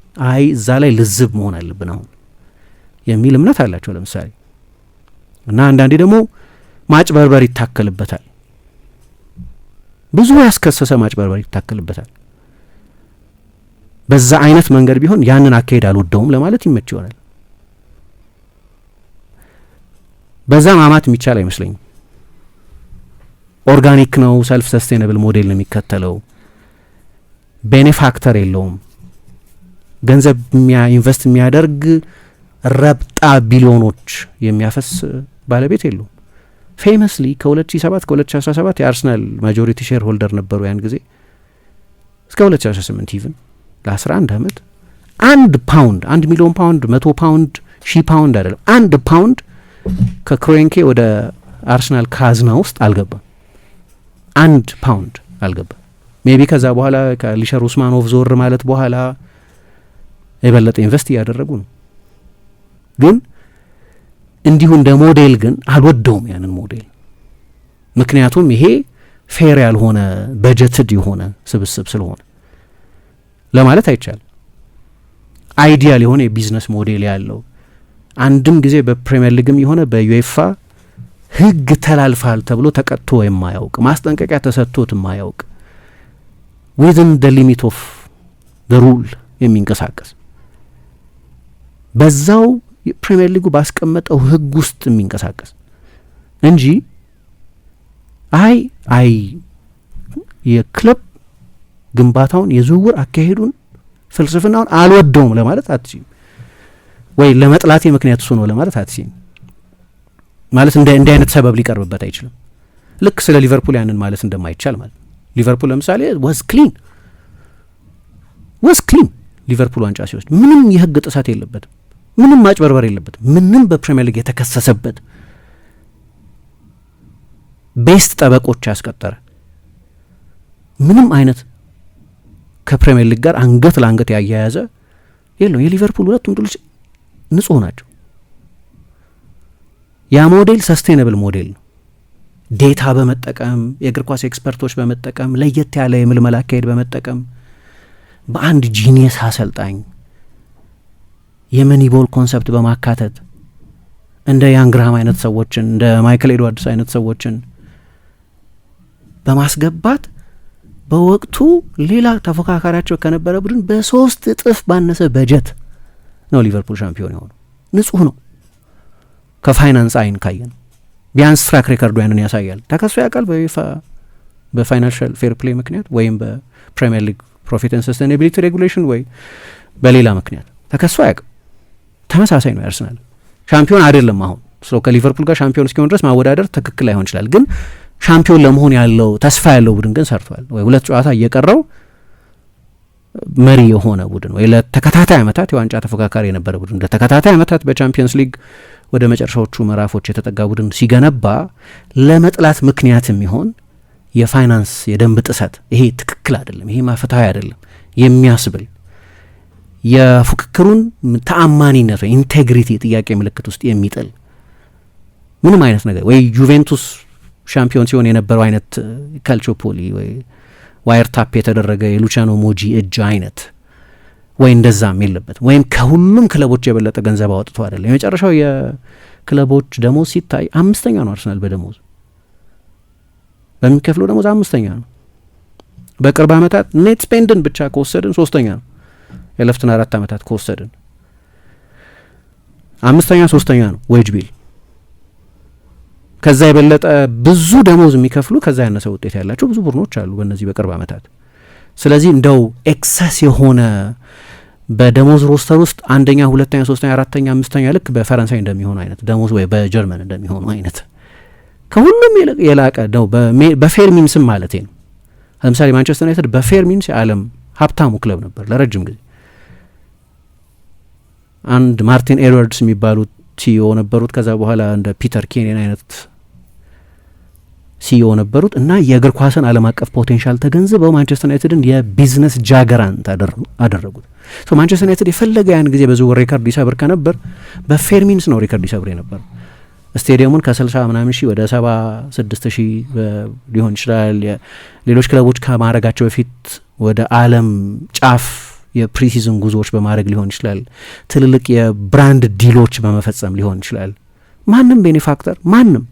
እዛ ላይ ልዝብ መሆን አለብን አሁን የሚል እምነት አላቸው። ለምሳሌ እና አንዳንዴ ደግሞ ማጭበርበር ይታከልበታል። ብዙ ያስከሰሰ ማጭበርበር ይታከልበታል። በዛ አይነት መንገድ ቢሆን ያንን አካሄድ አልወደውም ለማለት ይመች ይሆናል። በዛ ማማት የሚቻል አይመስለኝም። ኦርጋኒክ ነው፣ ሰልፍ ሰስቴነብል ሞዴል ነው የሚከተለው። ቤኔፋክተር የለውም። ገንዘብ ኢንቨስት የሚያደርግ ረብጣ ቢሊዮኖች የሚያፈስ ባለቤት የለውም። ፌመስሊ ከ2007 ከ2017 የአርሰናል ማጆሪቲ ሼር ሆልደር ነበሩ ያን ጊዜ እስከ 2018 ኢቭን ለ11 ዓመት 1 ፓውንድ 1 ሚሊዮን ፓውንድ 100 ፓውንድ 1000 ፓውንድ አይደለም 1 ፓውንድ ከክሮንኬ ወደ አርሰናል ካዝና ውስጥ አልገባም። 1 ፓውንድ አልገባም። ሜቢ ከዛ በኋላ ከሊሸር ኡስማኖቭ ዞር ማለት በኋላ የበለጠ ኢንቨስት እያደረጉ ነው። ግን እንዲሁ እንደ ሞዴል ግን አልወደውም ያንን ሞዴል። ምክንያቱም ይሄ ፌር ያልሆነ በጀትድ የሆነ ስብስብ ስለሆነ ለማለት አይቻልም። አይዲያል የሆነ የቢዝነስ ሞዴል ያለው አንድም ጊዜ በፕሪሚየር ሊግም የሆነ በዩኤፋ ሕግ ተላልፋል ተብሎ ተቀጥቶ የማያውቅ ማስጠንቀቂያ ተሰጥቶት የማያውቅ ዊዝን ደ ሊሚት ኦፍ ደ ሩል የሚንቀሳቀስ በዛው ፕሪሚየር ሊጉ ባስቀመጠው ሕግ ውስጥ የሚንቀሳቀስ እንጂ አይ የክለብ ግንባታውን የዝውውር አካሄዱን ፍልስፍናውን አልወደውም ለማለት አትችይም። ወይ ለመጥላቴ ምክንያት እሱ ነው ለማለት አትችይም። ማለት እንደ አይነት ሰበብ ሊቀርብበት አይችልም። ልክ ስለ ሊቨርፑል ያንን ማለት እንደማይቻል ማለት ሊቨርፑል ለምሳሌ ወዝ ክሊን ሊቨርፑል ዋንጫ ሲወስድ ምንም የህግ ጥሰት የለበትም፣ ምንም ማጭበርበር የለበትም፣ ምንም በፕሪሚየር ሊግ የተከሰሰበት ቤስት ጠበቆች ያስቀጠረ ምንም አይነት ከፕሪሚየር ሊግ ጋር አንገት ለአንገት ያያያዘ የለው። የሊቨርፑል ሁለቱም ድሎች ንጹህ ናቸው። ያ ሞዴል ሰስቴነብል ሞዴል ነው። ዴታ በመጠቀም የእግር ኳስ ኤክስፐርቶች በመጠቀም ለየት ያለ የምልመላ አካሄድ በመጠቀም በአንድ ጂኒየስ አሰልጣኝ የመኒቦል ኮንሰፕት በማካተት እንደ ያንግርሃም አይነት ሰዎችን እንደ ማይክል ኤድዋርድስ አይነት ሰዎችን በማስገባት በወቅቱ ሌላ ተፎካካሪያቸው ከነበረ ቡድን በ3 እጥፍ ባነሰ በጀት ነው ሊቨርፑል ሻምፒዮን የሆነው። ንጹህ ነው። ከፋይናንስ አይን ካየን ቢያንስ ትራክ ሬከርዱ ያንን ያሳያል። ተከሶ ያውቃል በፋይናንሻል ፌር ፕሌይ ምክንያት ወይም በፕሪሚየር ሊግ ፕሮፊት ኤንድ ሰስቴናቢሊቲ ሬጉሌሽን ወይ በሌላ ምክንያት ተከሶ አያውቅም። ተመሳሳይ ነው። ያርሰናል ሻምፒዮን አይደለም አሁን ከሊቨርፑል ጋር ሻምፒዮን እስኪሆን ድረስ ማወዳደር ትክክል ላይሆን ይችላል። ግን ሻምፒዮን ለመሆን ያለው ተስፋ ያለው ቡድን ግን ሰርቷል። ወይ 2 ጨዋታ እየቀረው መሪ የሆነ ቡድን ወይ ለተከታታይ ዓመታት የዋንጫ ተፎካካሪ የነበረ ቡድን ለተከታታይ ዓመታት በቻምፒየንስ ሊግ ወደ መጨረሻዎቹ ምዕራፎች የተጠጋ ቡድን ሲገነባ ለመጥላት ምክንያት የሚሆን የፋይናንስ የደንብ ጥሰት ይሄ ትክክል አይደለም፣ ይሄ ፍትሃዊ አይደለም የሚያስብል የፉክክሩን ተአማኒነት ወይ ኢንቴግሪቲ ጥያቄ ምልክት ውስጥ የሚጥል ምንም አይነት ነገር ወይ ዩቬንቱስ ሻምፒዮን ሲሆን የነበረው አይነት ካልቾፖሊ ወይ ዋየር ታፕ የተደረገ የሉቻኖ ሞጂ እጅ አይነት ወይ እንደዛም የለበትም። ወይም ከሁሉም ክለቦች የበለጠ ገንዘብ አወጥቶ አይደለም። የመጨረሻው የክለቦች ደሞዝ ሲታይ 5ኛ ነው። አርሰናል በደሞዝ በሚከፍለው ደሞዝ 5ኛ ነው። በቅርብ ዓመታት ኔት ስፔንድን ብቻ ከወሰድን 3ኛ ነው። የለፍትን 4 ዓመታት ከወሰድን 5ኛ 3ኛ ነው ዌጅ ቢል። ከዛ የበለጠ ብዙ ደሞዝ የሚከፍሉ ከዛ ያነሰ ውጤት ያላቸው ብዙ ቡድኖች አሉ በእነዚህ በቅርብ ዓመታት። ስለዚህ እንደው ኤክሰስ የሆነ በደሞዝ ሮስተር ውስጥ 1ኛ 2ኛ 3ኛ 4ኛ 5ኛ ልክ በፈረንሳይ እንደሚሆኑ አይነት ደሞዝ ወይ በጀርመን እንደሚሆኑ አይነት ከሁሉም የላቀ ነው በፌር ሚንስም ማለት ነው። ለምሳሌ ማንቸስተር ዩናይትድ በፌር ሚንስ የዓለም ሀብታሙ ክለብ ነበር ለረጅም ጊዜ። አንድ ማርቲን ኤድዋርድስ የሚባሉት ሲኢኦ ነበሩት። ከዛ በኋላ እንደ ፒተር ኬንያን አይነት ሲኢኦ ነበሩት እና የእግር ኳስን ዓለም አቀፍ ፖቴንሻል ተገንዝበው ማንቸስተር ዩናይትድን የቢዝነስ ጃገራንት አደረጉት። ማንቸስተር ዩናይትድ የፈለገ ያን ጊዜ በዝውውር ሪከርድ ይሰብር ከነበር በፌር ሚንስ ነው ሪከርድ ይሰብር የነበር። ስቴዲየሙን ከ60 ምናምን ሺህ ወደ 76 ሺህ ሊሆን ይችላል። ሌሎች ክለቦች ከማድረጋቸው በፊት ወደ ዓለም ጫፍ የፕሪሲዝን ጉዞዎች በማድረግ ሊሆን ይችላል። ትልልቅ የብራንድ ዲሎች በመፈጸም ሊሆን ይችላል። ማንም ቤኔፋክተር ማንም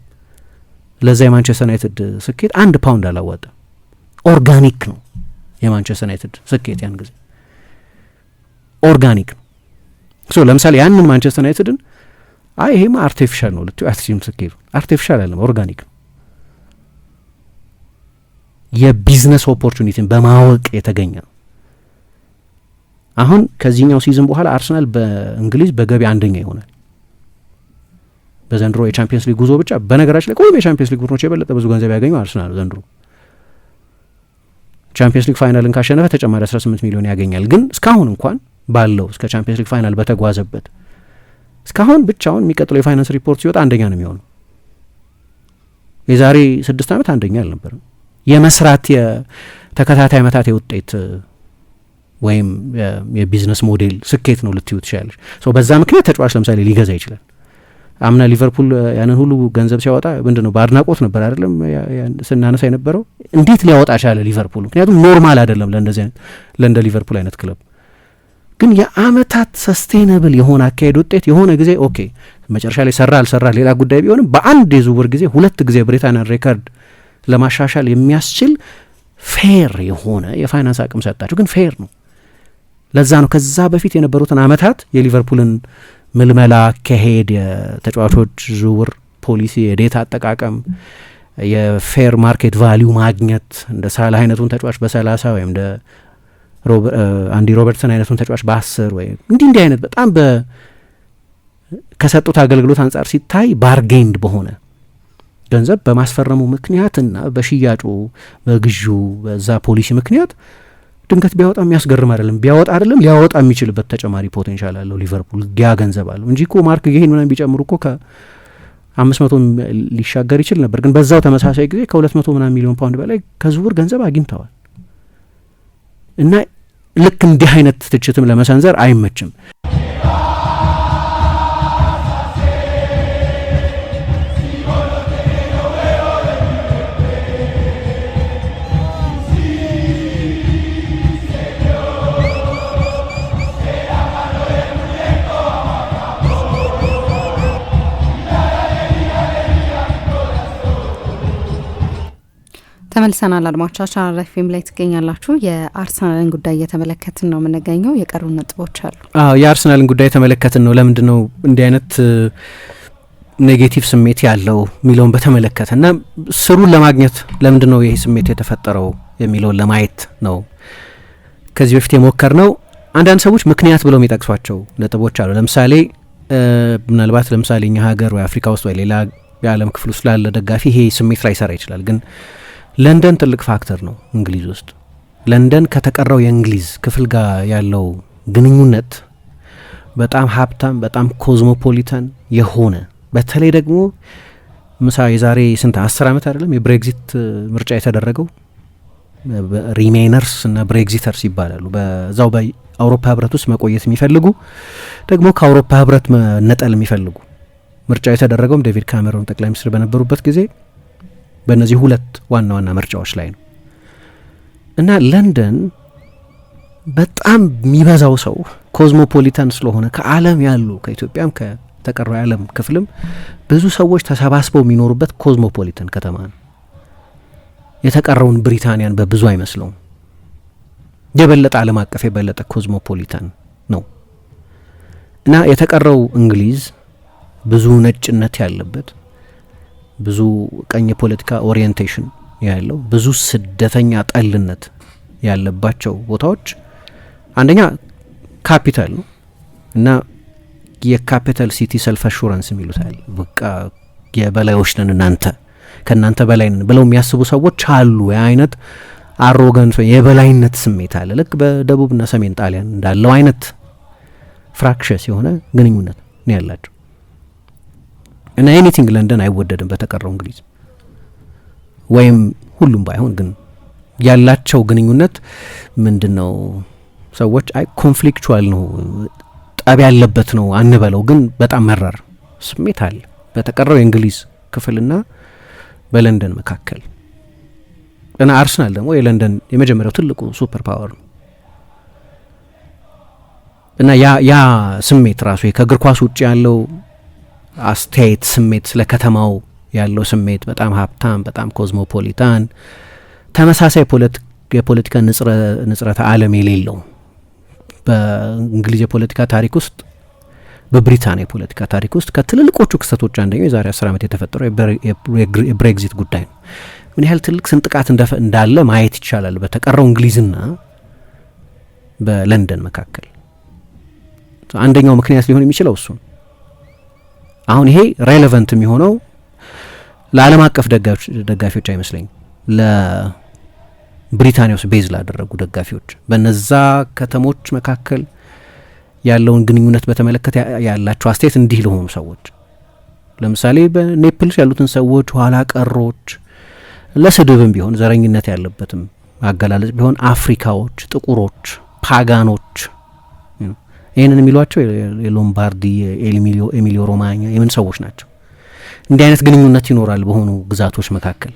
ለዛ የማንቸስተር ዩናይትድ ስኬት 1 ፓውንድ አላዋጣ። ኦርጋኒክ ነው የማንቸስተር ዩናይትድ ስኬት ያን ጊዜ ኦርጋኒክ ነው። ሶ ለምሳሌ ያንን ማንቸስተር ዩናይትድን ይሄማ አርቲፊሻል ነው ልትዩ አትችይም። ስኬቱ አርቲፊሻል አይደለም፣ ኦርጋኒክ ነው። የቢዝነስ ኦፖርቹኒቲን በማወቅ የተገኘ ነው። አሁን ከዚህኛው ሲዝን በኋላ አርሰናል በእንግሊዝ በገቢ አንደኛ ይሆናል በዘንድሮ የቻምፒየንስ ሊግ ጉዞ ብቻ። በነገራችን ላይ ቆይም የቻምፒየንስ ሊግ ቡድኖች የበለጠ ብዙ ገንዘብ ያገኘው አርሰናል ዘንድሮ ቻምፒየንስ ሊግ ፋይናልን ካሸነፈ ተጨማሪ 18 ሚሊዮን ያገኛል። ግን እስካሁን እንኳን ባለው እስከ ቻምፒየንስ ሊግ ፋይናል በተጓዘበት እስካሁን ብቻውን የሚቀጥለው የፋይናንስ ሪፖርት ሲወጣ አንደኛ ነው የሚሆነው። የዛሬ 6 ዓመት አንደኛ አልነበረም። የመስራት የተከታታይ ዓመታት የውጤት ወይም የቢዝነስ ሞዴል ስኬት ነው ልትዩ ትችላለች። በዛ ምክንያት ተጫዋች ለምሳሌ ሊገዛ ይችላል። አምና ሊቨርፑል ያንን ሁሉ ገንዘብ ሲያወጣ ምንድነው በአድናቆት ነበር አይደለም ስናነሳ የነበረው። እንዴት ሊያወጣ ቻለ ሊቨርፑል? ምክንያቱም ኖርማል አይደለም ለእንደ ሊቨርፑል አይነት ክለብ። ግን የአመታት ሰስቴነብል የሆነ አካሄድ ውጤት የሆነ ጊዜ ኦኬ መጨረሻ ላይ ሰራ አልሰራ ሌላ ጉዳይ ቢሆንም በአንድ የዝውውር ጊዜ 2 ጊዜ ብሪታንያን ሬከርድ ለማሻሻል የሚያስችል ፌር የሆነ የፋይናንስ አቅም ሰጣቸው። ግን ፌር ነው። ለዛ ነው ከዛ በፊት የነበሩትን አመታት የሊቨርፑልን ምልመላ አካሄድ፣ የተጫዋቾች ዝውውር ፖሊሲ፣ የዴታ አጠቃቀም፣ የፌር ማርኬት ቫሊዩ ማግኘት እንደ ሳላህ አይነቱን ተጫዋች በ30 ወይም እንደ አንዲ ሮበርትሰን አይነቱን ተጫዋች በ10 ወይ እንዲህ አይነት በጣም ከሰጡት አገልግሎት አንጻር ሲታይ ባርጌንድ በሆነ ገንዘብ በማስፈረሙ ምክንያትና በሽያጩ በግዢው በዛ ፖሊሲ ምክንያት ድንገት ቢያወጣ የሚያስገርም አይደለም። ቢያወጣ አይደለም ሊያወጣ የሚችልበት ተጨማሪ ፖቴንሻል አለው ሊቨርፑል ያ ገንዘብ አለው እንጂ እኮ ማርክ ጌሂን ምናምን ቢጨምሩ እኮ ከ500 ሊሻገር ይችል ነበር። ግን በዛው ተመሳሳይ ጊዜ ከ200 ምናምን ሚሊዮን ፓውንድ በላይ ከዝውውር ገንዘብ አግኝተዋል። እና ልክ እንዲህ አይነት ትችትም ለመሰንዘር አይመችም። ተመልሰናል አድማጮቻችን። አራፊም ላይ ትገኛላችሁ። የአርሰናልን ጉዳይ እየተመለከትን ነው የምንገኘው። የቀሩ ነጥቦች አሉ። የአርሰናልን ጉዳይ የተመለከትን ነው። ለምንድነው እንዲህ አይነት ኔጌቲቭ ስሜት ያለው የሚለውን በተመለከተ እና ስሩን ለማግኘት ለምንድነው ይሄ ስሜት የተፈጠረው የሚለውን ለማየት ነው ከዚህ በፊት የሞከር ነው። አንዳንድ ሰዎች ምክንያት ብለው የሚጠቅሷቸው ነጥቦች አሉ። ለምሳሌ ምናልባት ለምሳሌ እኛ ሀገር ወይ አፍሪካ ውስጥ ወይ ሌላ የዓለም ክፍል ውስጥ ላለ ደጋፊ ይሄ ስሜት ላይ ሰራ ይችላል። ግን ለንደን ትልቅ ፋክተር ነው እንግሊዝ ውስጥ። ለንደን ከተቀረው የእንግሊዝ ክፍል ጋር ያለው ግንኙነት በጣም ሀብታም በጣም ኮዝሞፖሊታን የሆነ በተለይ ደግሞ የዛሬ 10 ዓመት አይደለም የብሬግዚት ምርጫ የተደረገው ሪሜይነርስ እና ብሬግዚተርስ ይባላሉ። በዛው በአውሮፓ ህብረት ውስጥ መቆየት የሚፈልጉ ደግሞ ከአውሮፓ ህብረት መነጠል የሚፈልጉ ምርጫ የተደረገውም ዴቪድ ካሜሮን ጠቅላይ ሚኒስትር በነበሩበት ጊዜ በእነዚህ 2 ዋና ዋና ምርጫዎች ላይ ነው። እና ለንደን በጣም የሚበዛው ሰው ኮዝሞፖሊታን ስለሆነ ከዓለም ያሉ ከኢትዮጵያም ከተቀረው የዓለም ክፍልም ብዙ ሰዎች ተሰባስበው የሚኖሩበት ኮዝሞፖሊታን ከተማ ነው። የተቀረውን ብሪታንያን በብዙ አይመስለውም። የበለጠ ዓለም አቀፍ የበለጠ ኮዝሞፖሊታን ነው። እና የተቀረው እንግሊዝ ብዙ ነጭነት ያለበት ብዙ ቀኝ የፖለቲካ ኦሪየንቴሽን ያለው ብዙ ስደተኛ ጠልነት ያለባቸው ቦታዎች አንደኛ ካፒታል ነው እና የካፒታል ሲቲ ሰልፍ አሹራንስ የሚሉታል። በቃ የበላዮች ነን እናንተ ከናንተ በላይ ነን ብለው የሚያስቡ ሰዎች አሉ። የአይነት አሮጋንስ የበላይነት ስሜት አለ። ልክ በደቡብና ሰሜን ጣሊያን እንዳለው አይነት ፍራክሸስ የሆነ ግንኙነት ነው ያላቸው። እና ኤኒቲንግ ለንደን አይወደድም በተቀረው እንግሊዝ ወይም ሁሉም ባይሆን ግን ያላቸው ግንኙነት ምንድነው? ሰዎች ኮንፍሊክቹዋል ነው ጠብ ያለበት ነው አንበለው፣ ግን በጣም መራር ስሜት አለ በተቀረው የእንግሊዝ ክፍልና በለንደን መካከል። እና አርሰናል ደግሞ የለንደን የመጀመሪያው ትልቁ ሱፐር ፓወር ነው። እና ያ ስሜት ራሱ ከእግር ኳስ ውጭ ያለው አስተያየት ስሜት ስለ ከተማው ያለው ስሜት በጣም ሀብታም፣ በጣም ኮዝሞፖሊታን፣ ተመሳሳይ የፖለቲካ ንጽረተ ዓለም የሌለው በእንግሊዝ የፖለቲካ ታሪክ ውስጥ በብሪታንያ የፖለቲካ ታሪክ ውስጥ ከትልልቆቹ ክስተቶች አንደኛው የዛሬ 10 ዓመት የተፈጠረው የብሬግዚት ጉዳይ ነው። ምን ያህል ትልቅ ስንጥቃት እንዳለ ማየት ይቻላል በተቀረው እንግሊዝና በለንደን መካከል። አንደኛው ምክንያት ሊሆን የሚችለው እሱ ነው። አሁን ይሄ ሬሌቫንት የሚሆነው ለዓለም አቀፍ ደጋፊዎች አይመስለኝም፣ ለብሪታንያ ውስጥ ቤዝ ላደረጉ ደጋፊዎች በነዛ ከተሞች መካከል ያለውን ግንኙነት በተመለከተ ያላቸው አስተያየት እንዲህ ለሆኑ ሰዎች፣ ለምሳሌ በኔፕልስ ያሉትን ሰዎች ኋላ ቀሮች፣ ለስድብም ቢሆን ዘረኝነት ያለበትም አገላለጽ ቢሆን አፍሪካዎች፣ ጥቁሮች፣ ፓጋኖች ይህንን የሚሏቸው የሎምባርዲ ኤሚሊዮ ሮማኛ የምን ሰዎች ናቸው። እንዲህ አይነት ግንኙነት ይኖራል በሆኑ ግዛቶች መካከል።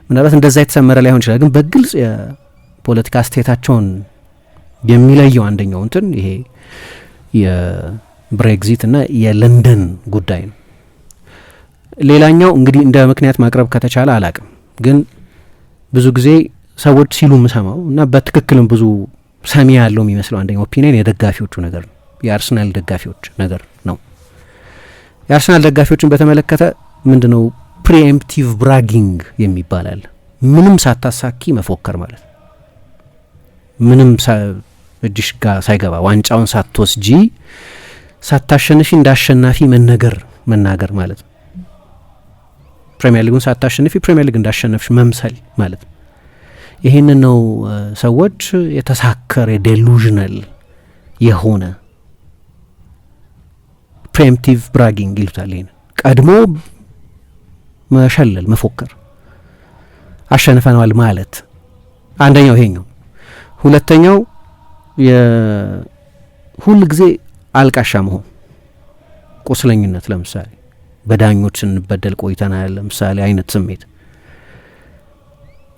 ምናልባት እንደዛ የተሰመረ ላይሆን ይችላል፣ ግን በግልጽ የፖለቲካ አስተያየታቸውን የሚለየው አንደኛው እንትን ይሄ የብሬግዚት እና የለንደን ጉዳይ ነው። ሌላኛው እንግዲህ እንደ ምክንያት ማቅረብ ከተቻለ አላቅም፣ ግን ብዙ ጊዜ ሰዎች ሲሉ የምሰማው እና በትክክልም ብዙ ሰሚ ያለው የሚመስለው አንደኛው ኦፒኒየን የደጋፊዎቹ ነገር ነው፣ የአርሰናል ደጋፊዎች ነገር ነው። የአርሰናል ደጋፊዎችን በተመለከተ ምንድነው ፕሪኤምፕቲቭ ብራጊንግ የሚባላል። ምንም ሳታሳኪ መፎከር ማለት ምንም እጅሽ ጋር ሳይገባ ዋንጫውን ሳትወስጂ ሳታሸንፊ እንዳሸናፊ መናገር ማለት ነው። ፕሪሚየር ሊጉን ሳታሸንፊ ፕሪሚየር ሊግ እንዳሸነፍሽ መምሰል ማለት ነው። ይህንን ነው ሰዎች የተሳከረ ዴሉዥናል የሆነ ፕሪኤምፕቲቭ ብራጊንግ ይሉታል። ይሄን ቀድሞ መሸለል፣ መፎከር፣ አሸንፈናል ማለት አንደኛው ይሄኛው። ሁለተኛው ሁል ጊዜ አልቃሻ መሆን፣ ቁስለኝነት፣ ለምሳሌ በዳኞች ስንበደል ቆይተናል ለምሳሌ አይነት ስሜት፣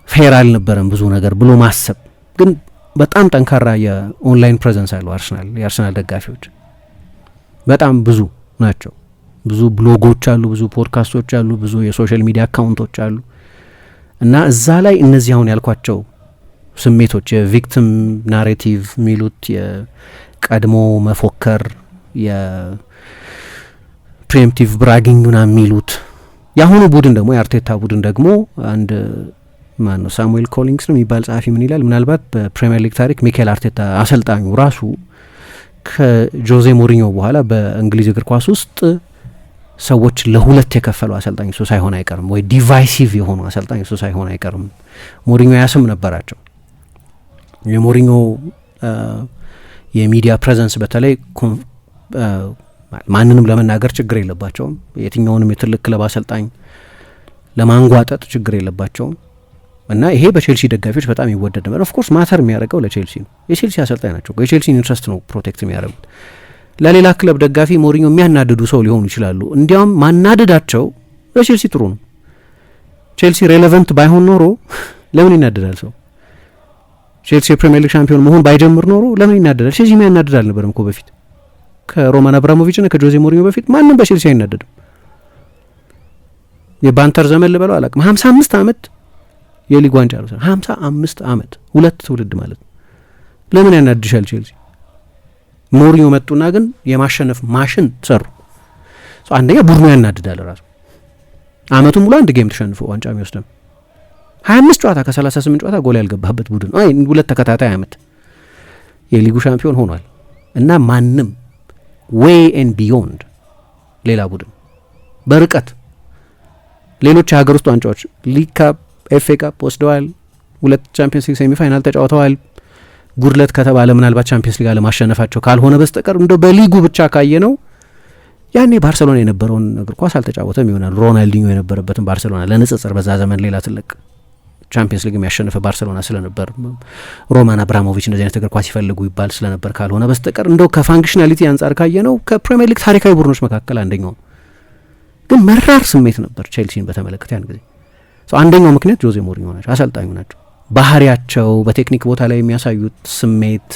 ፌር አልነበረም ብዙ ነገር ብሎ ማሰብ። ግን በጣም ጠንካራ የኦንላይን ፕሬዘንስ አለው አርሰናል። የአርሰናል ደጋፊዎች በጣም ብዙ ናቸው። ብዙ ብሎጎች አሉ፣ ብዙ ፖድካስቶች አሉ፣ ብዙ የሶሻል ሚዲያ አካውንቶች አሉ እና እዛ ላይ እነዚህ አሁን ያልኳቸው ስሜቶች የቪክቲም ናሬቲቭ የሚሉት የቀድሞ መፎከር፣ የፕሪኤምፕቲቭ ብራጊንግ ና የሚሉት የአሁኑ ቡድን ደግሞ የአርቴታ ቡድን ደግሞ አንድ ማነው ሳሙኤል ኮሊንግስ ነው የሚባል ጸሐፊ ምን ይላል፣ ምናልባት በፕሪሚየር ሊግ ታሪክ ሚኬል አርቴታ አሰልጣኙ ራሱ ከጆዜ ሞሪኞ በኋላ በእንግሊዝ እግር ኳስ ውስጥ ሰዎች ለሁለት የከፈሉ አሰልጣኝ እሱ ሳይሆን አይቀርም፣ ወይ ዲቫይሲቭ የሆኑ አሰልጣኝ እሱ ሳይሆን አይቀርም። ሞሪኞ ያስም ነበራቸው። የሞሪኞ የሚዲያ ፕሬዘንስ በተለይ ማንንም ለመናገር ችግር የለባቸውም። የትኛውንም የትልቅ ክለብ አሰልጣኝ ለማንጓጠጥ ችግር የለባቸውም እና ይሄ በቼልሲ ደጋፊዎች በጣም ይወደድ ነበር። ኦፍኮርስ ማተር የሚያደርገው ለቼልሲ ነው። የቼልሲ አሰልጣኝ ናቸው። የቼልሲን ኢንትረስት ነው ፕሮቴክት የሚያደርጉት። ለሌላ ክለብ ደጋፊ ሞሪኞ የሚያናድዱ ሰው ሊሆኑ ይችላሉ። እንዲያውም ማናደዳቸው ለቼልሲ ጥሩ ነው። ቼልሲ ሬሌቨንት ባይሆን ኖሮ ለምን ይናደዳል ሰው? ቼልሲ የፕሪሚየር ሊግ ሻምፒዮን መሆን ባይጀምር ኖሮ ለምን ይናደዳል? ቼልሲ የሚያናድድ አልነበረም እኮ በፊት ከሮማን አብራሞቪች እና ከጆዜ ሞሪኞ በፊት ማንም በቼልሲ አይናደድም። የባንተር ዘመን ልበለው አላቅም 55 ዓመት የሊግ ዋንጫ ነው። 55 ዓመት ሁለት ትውልድ ማለት ነው። ለምን ያናድሻል ቼልሲ? ሞሪኞ መጡና ግን የማሸነፍ ማሽን ሰሩ። አንደኛ ቡድኑ ያናድዳል ራሱ። አመቱን ሙሉ አንድ ጌም ተሸንፎ ዋንጫ የሚወስደው 25 ጨዋታ ከ38 ጨዋታ ጎል ያልገባበት ቡድን ነው። ሁለት ተከታታይ አመት የሊጉ ሻምፒዮን ሆኗል እና ማንም ዌይ ኤንድ ቢዮንድ ሌላ ቡድን በርቀት ሌሎች የሀገር ውስጥ ዋንጫዎች ሊግ ካፕ፣ ኤፍኤ ካፕ ወስደዋል። ሁለት ቻምፒየንስ ሊግ ሴሚ ፋይናል ተጫውተዋል። ጉድለት ከተባለ ምናልባት ቻምፒየንስ ሊግ አለማሸነፋቸው ካልሆነ በስተቀር እንደው በሊጉ ብቻ ካየ ነው ያኔ ባርሴሎና የነበረውን እግር ኳስ አልተጫወተም ይሆናል። ሮናልዲኞ የነበረበትን ባርሴሎና ለንጽጽር በዛ ዘመን ሌላ ትልቅ ቻምፒየንስ ሊግ የሚያሸንፈ ባርሴሎና ስለነበር ሮማን አብራሞቪች እንደዚህ አይነት እግር ኳስ ይፈልጉ ይባል ስለነበር ካልሆነ በስተቀር እንደው ከፋንክሽናሊቲ አንጻር ካየ ነው ከፕሪሚየር ሊግ ታሪካዊ ቡድኖች መካከል አንደኛው። ግን መራር ስሜት ነበር ቼልሲን በተመለከተ ያን ጊዜ። አንደኛው ምክንያት ጆዜ ሞሪኞ ናቸው፣ አሰልጣኙ ናቸው። ባህሪያቸው፣ በቴክኒክ ቦታ ላይ የሚያሳዩት ስሜት፣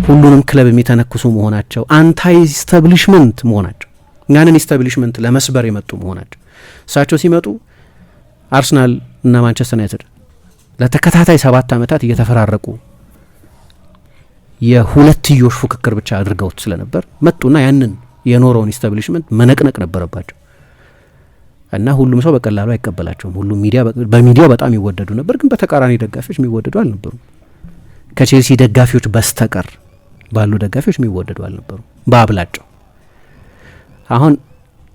ሁሉንም ክለብ የሚተነክሱ መሆናቸው፣ አንታይ ስታብሊሽመንት መሆናቸው ያንን ኢስታብሊሽመንት ለመስበር የመጡ መሆናቸው። እሳቸው ሲመጡ አርሰናል እና ማንቸስተር ዩናይትድ ለተከታታይ 7 ዓመታት እየተፈራረቁ የሁለትዮሽ ፉክክር ብቻ አድርገውት ስለነበር መጡና ያንን የኖረውን ኢስታብሊሽመንት መነቅነቅ ነበረባቸው እና ሁሉም ሰው በቀላሉ አይቀበላቸውም። ሁሉም በሚዲያው በጣም ይወደዱ ነበር፣ ግን በተቃራኒ ደጋፊዎች የሚወደዱ አልነበሩም። ከቼልሲ ደጋፊዎች በስተቀር ባሉ ደጋፊዎች የሚወደዱ አልነበሩም በአብላጫው። አሁን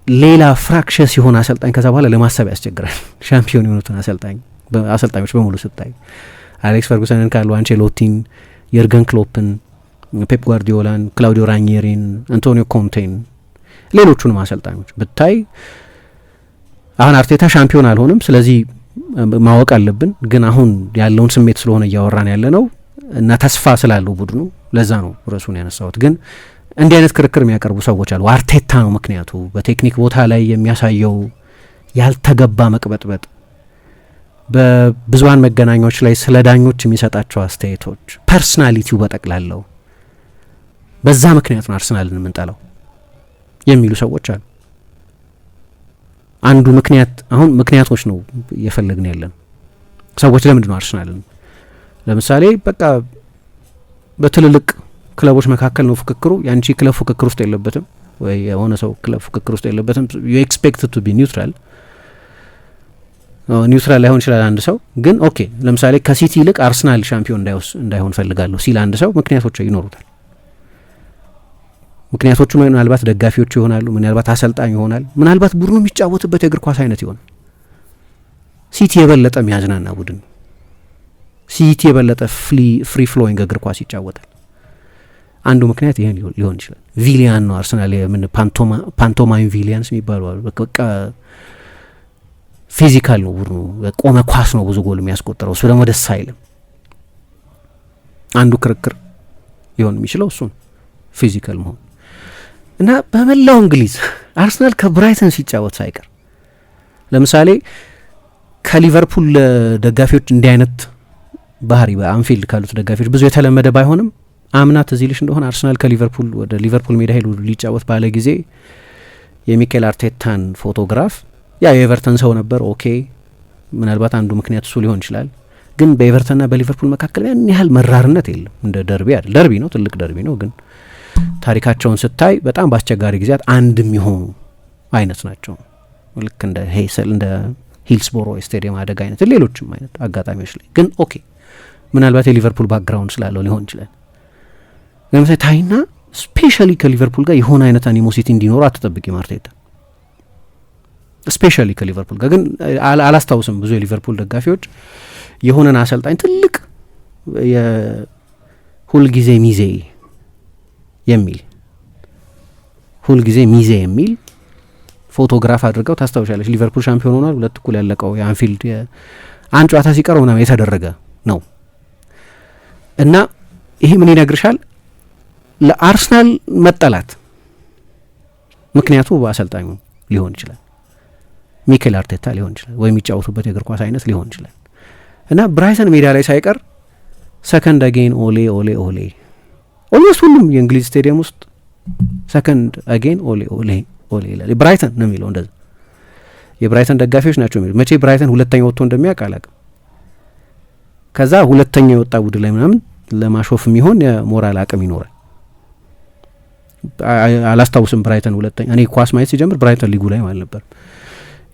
ሌላ ፍራክሸስ የሆነ አሰልጣኝ ከዛ በኋላ ለማሰብ ያስቸግራል። ሻምፒዮን የሆኑትን አሰልጣኞች በሙሉ ስታይ አሌክስ ፈርጉሰንን፣ ካርሎ አንቼሎቲን፣ የርገን ክሎፕን፣ ፔፕ ጓርዲዮላን፣ ክላውዲዮ ራኒሪን፣ አንቶኒዮ ኮንቴን፣ ሌሎቹንም አሰልጣኞች ብታይ አሁን አርቴታ ሻምፒዮን አልሆንም፣ ስለዚህ ማወቅ አለብን። ግን አሁን ያለውን ስሜት ስለሆነ እያወራን ያለ ነው እና ተስፋ ስላለው ቡድኑ ለዛ ነው ርዕሱን ያነሳሁት። ግን እንዲህ አይነት ክርክር የሚያቀርቡ ሰዎች አሉ። አርቴታ ነው ምክንያቱ፣ በቴክኒክ ቦታ ላይ የሚያሳየው ያልተገባ መቅበጥበጥ፣ በብዙሃን መገናኛዎች ላይ ስለ ዳኞች የሚሰጣቸው አስተያየቶች፣ ፐርሰናሊቲው በጠቅላላው በዛ ምክንያት ነው አርሰናልን የምንጠላው የሚሉ ሰዎች አሉ። አንዱ ምክንያት አሁን ምክንያቶች ነው እየፈለግን ያለን ሰዎች። ለምንድን ነው አርሰናልን ለምሳሌ በቃ በትልልቅ ክለቦች መካከል ነው ፉክክሩ፣ ያንቺ ክለብ ፉክክር ውስጥ የለበትም ወይ የሆነ ሰው ክለብ ፉክክር ውስጥ የለበትም፣ ዩ ኤክስፔክት ቱ ቢ ኒውትራል ላይሆን ይችላል አንድ ሰው። ግን ኦኬ ለምሳሌ ከሲቲ ይልቅ አርሰናል ሻምፒዮን እንዳይሆን ፈልጋለሁ ሲል አንድ ሰው ምክንያቶች ይኖሩታል። ምክንያቶቹ ምናልባት ደጋፊዎቹ ይሆናሉ፣ ምናልባት አሰልጣኝ ይሆናል፣ ምናልባት ቡድኑ የሚጫወትበት የእግር ኳስ አይነት ይሆናል። ሲቲ የበለጠ የሚያዝናና ቡድን፣ ሲቲ የበለጠ ፍሪ ፍሎዊንግ እግር ኳስ ይጫወታል። አንዱ ምክንያት ይሄን ሊሆን ይችላል። ቪሊያን ነው አርሰናል የምን ፓንቶማይም ቪሊያንስ የሚባሉ አሉ። በቃ ፊዚካል ነው ቡድኑ፣ ቆመ ኳስ ነው ብዙ ጎል የሚያስቆጥረው፣ እሱ ደግሞ ደስ አይልም። አንዱ ክርክር ሊሆን የሚችለው እሱ ነው ፊዚካል መሆን እና በመላው እንግሊዝ አርሰናል ከብራይተን ሲጫወት ሳይቀር ለምሳሌ ከሊቨርፑል ደጋፊዎች እንዲህ አይነት ባህሪ በአንፊልድ ካሉት ደጋፊዎች ብዙ የተለመደ ባይሆንም አምናት እዚህ ልሽ እንደሆነ አርሰናል ከሊቨርፑል ወደ ሊቨርፑል ሜዳ ሄዱ ሊጫወት ባለ ጊዜ የሚኬል አርቴታን ፎቶግራፍ ያ የኤቨርተን ሰው ነበር። ኦኬ ምናልባት አንዱ ምክንያት እሱ ሊሆን ይችላል። ግን በኤቨርተንና በሊቨርፑል መካከል ያን ያህል መራርነት የለም። እንደ ደርቢ አይደል፣ ደርቢ ነው፣ ትልቅ ደርቢ ነው። ግን ታሪካቸውን ስታይ በጣም በአስቸጋሪ ጊዜያት አንድ የሚሆኑ አይነት ናቸው። ልክ እንደ ሄይሰል እንደ ሂልስቦሮ ስቴዲየም አደጋ አይነት ሌሎችም አይነት አጋጣሚዎች ላይ ግን ኦኬ ምናልባት የሊቨርፑል ባክግራውንድ ስላለው ሊሆን ይችላል። ለምሳሌ ታይና ስፔሻሊ ከሊቨርፑል ጋር የሆነ አይነት አኒሞሲቲ እንዲኖሩ አትጠብቂም አርቴታ። ስፔሻሊ ከሊቨርፑል ጋር ግን አላስታውስም ብዙ የሊቨርፑል ደጋፊዎች የሆነን አሰልጣኝ ትልቅ የሁልጊዜ ሚዜ የሚል ፎቶግራፍ አድርገው ታስታውሻለች። ሊቨርፑል ሻምፒዮን ሆኗል፣ 2-1 ያለቀው የአንፊልድ አንድ ጨዋታ ሲቀረው ምናምን የተደረገ ነው እና ይሄ ምን ይነግርሻል? ለአርሰናል መጠላት ምክንያቱ በአሰልጣኙ ሊሆን ይችላል፣ ሚኬል አርቴታ ሊሆን ይችላል፣ ወይ የሚጫወቱበት የእግር ኳስ አይነት ሊሆን ይችላል። እና ብራይተን ሜዳ ላይ ሳይቀር ሰከንድ አጌን ኦሌ ኦሌ ኦሌ ኦልሞስት ሁሉም የእንግሊዝ ስቴዲየም ውስጥ ሰከንድ አጌን ኦሌ ኦሌ ኦሌ ይላል። ብራይተን ነው የሚለው እንደዛ። የብራይተን ደጋፊዎች ናቸው የሚሉት። መቼ ብራይተን ሁለተኛ ወጥቶ እንደሚያውቅ አላውቅም። ከዛ ሁለተኛ የወጣ ቡድን ላይ ምናምን ለማሾፍ የሚሆን የሞራል አቅም ይኖራል። አላስታውስም ብራይተን ሁለተኛ እኔ ኳስ ማየት ሲጀምር ብራይተን ሊጉ ላይ ማለት ነበር።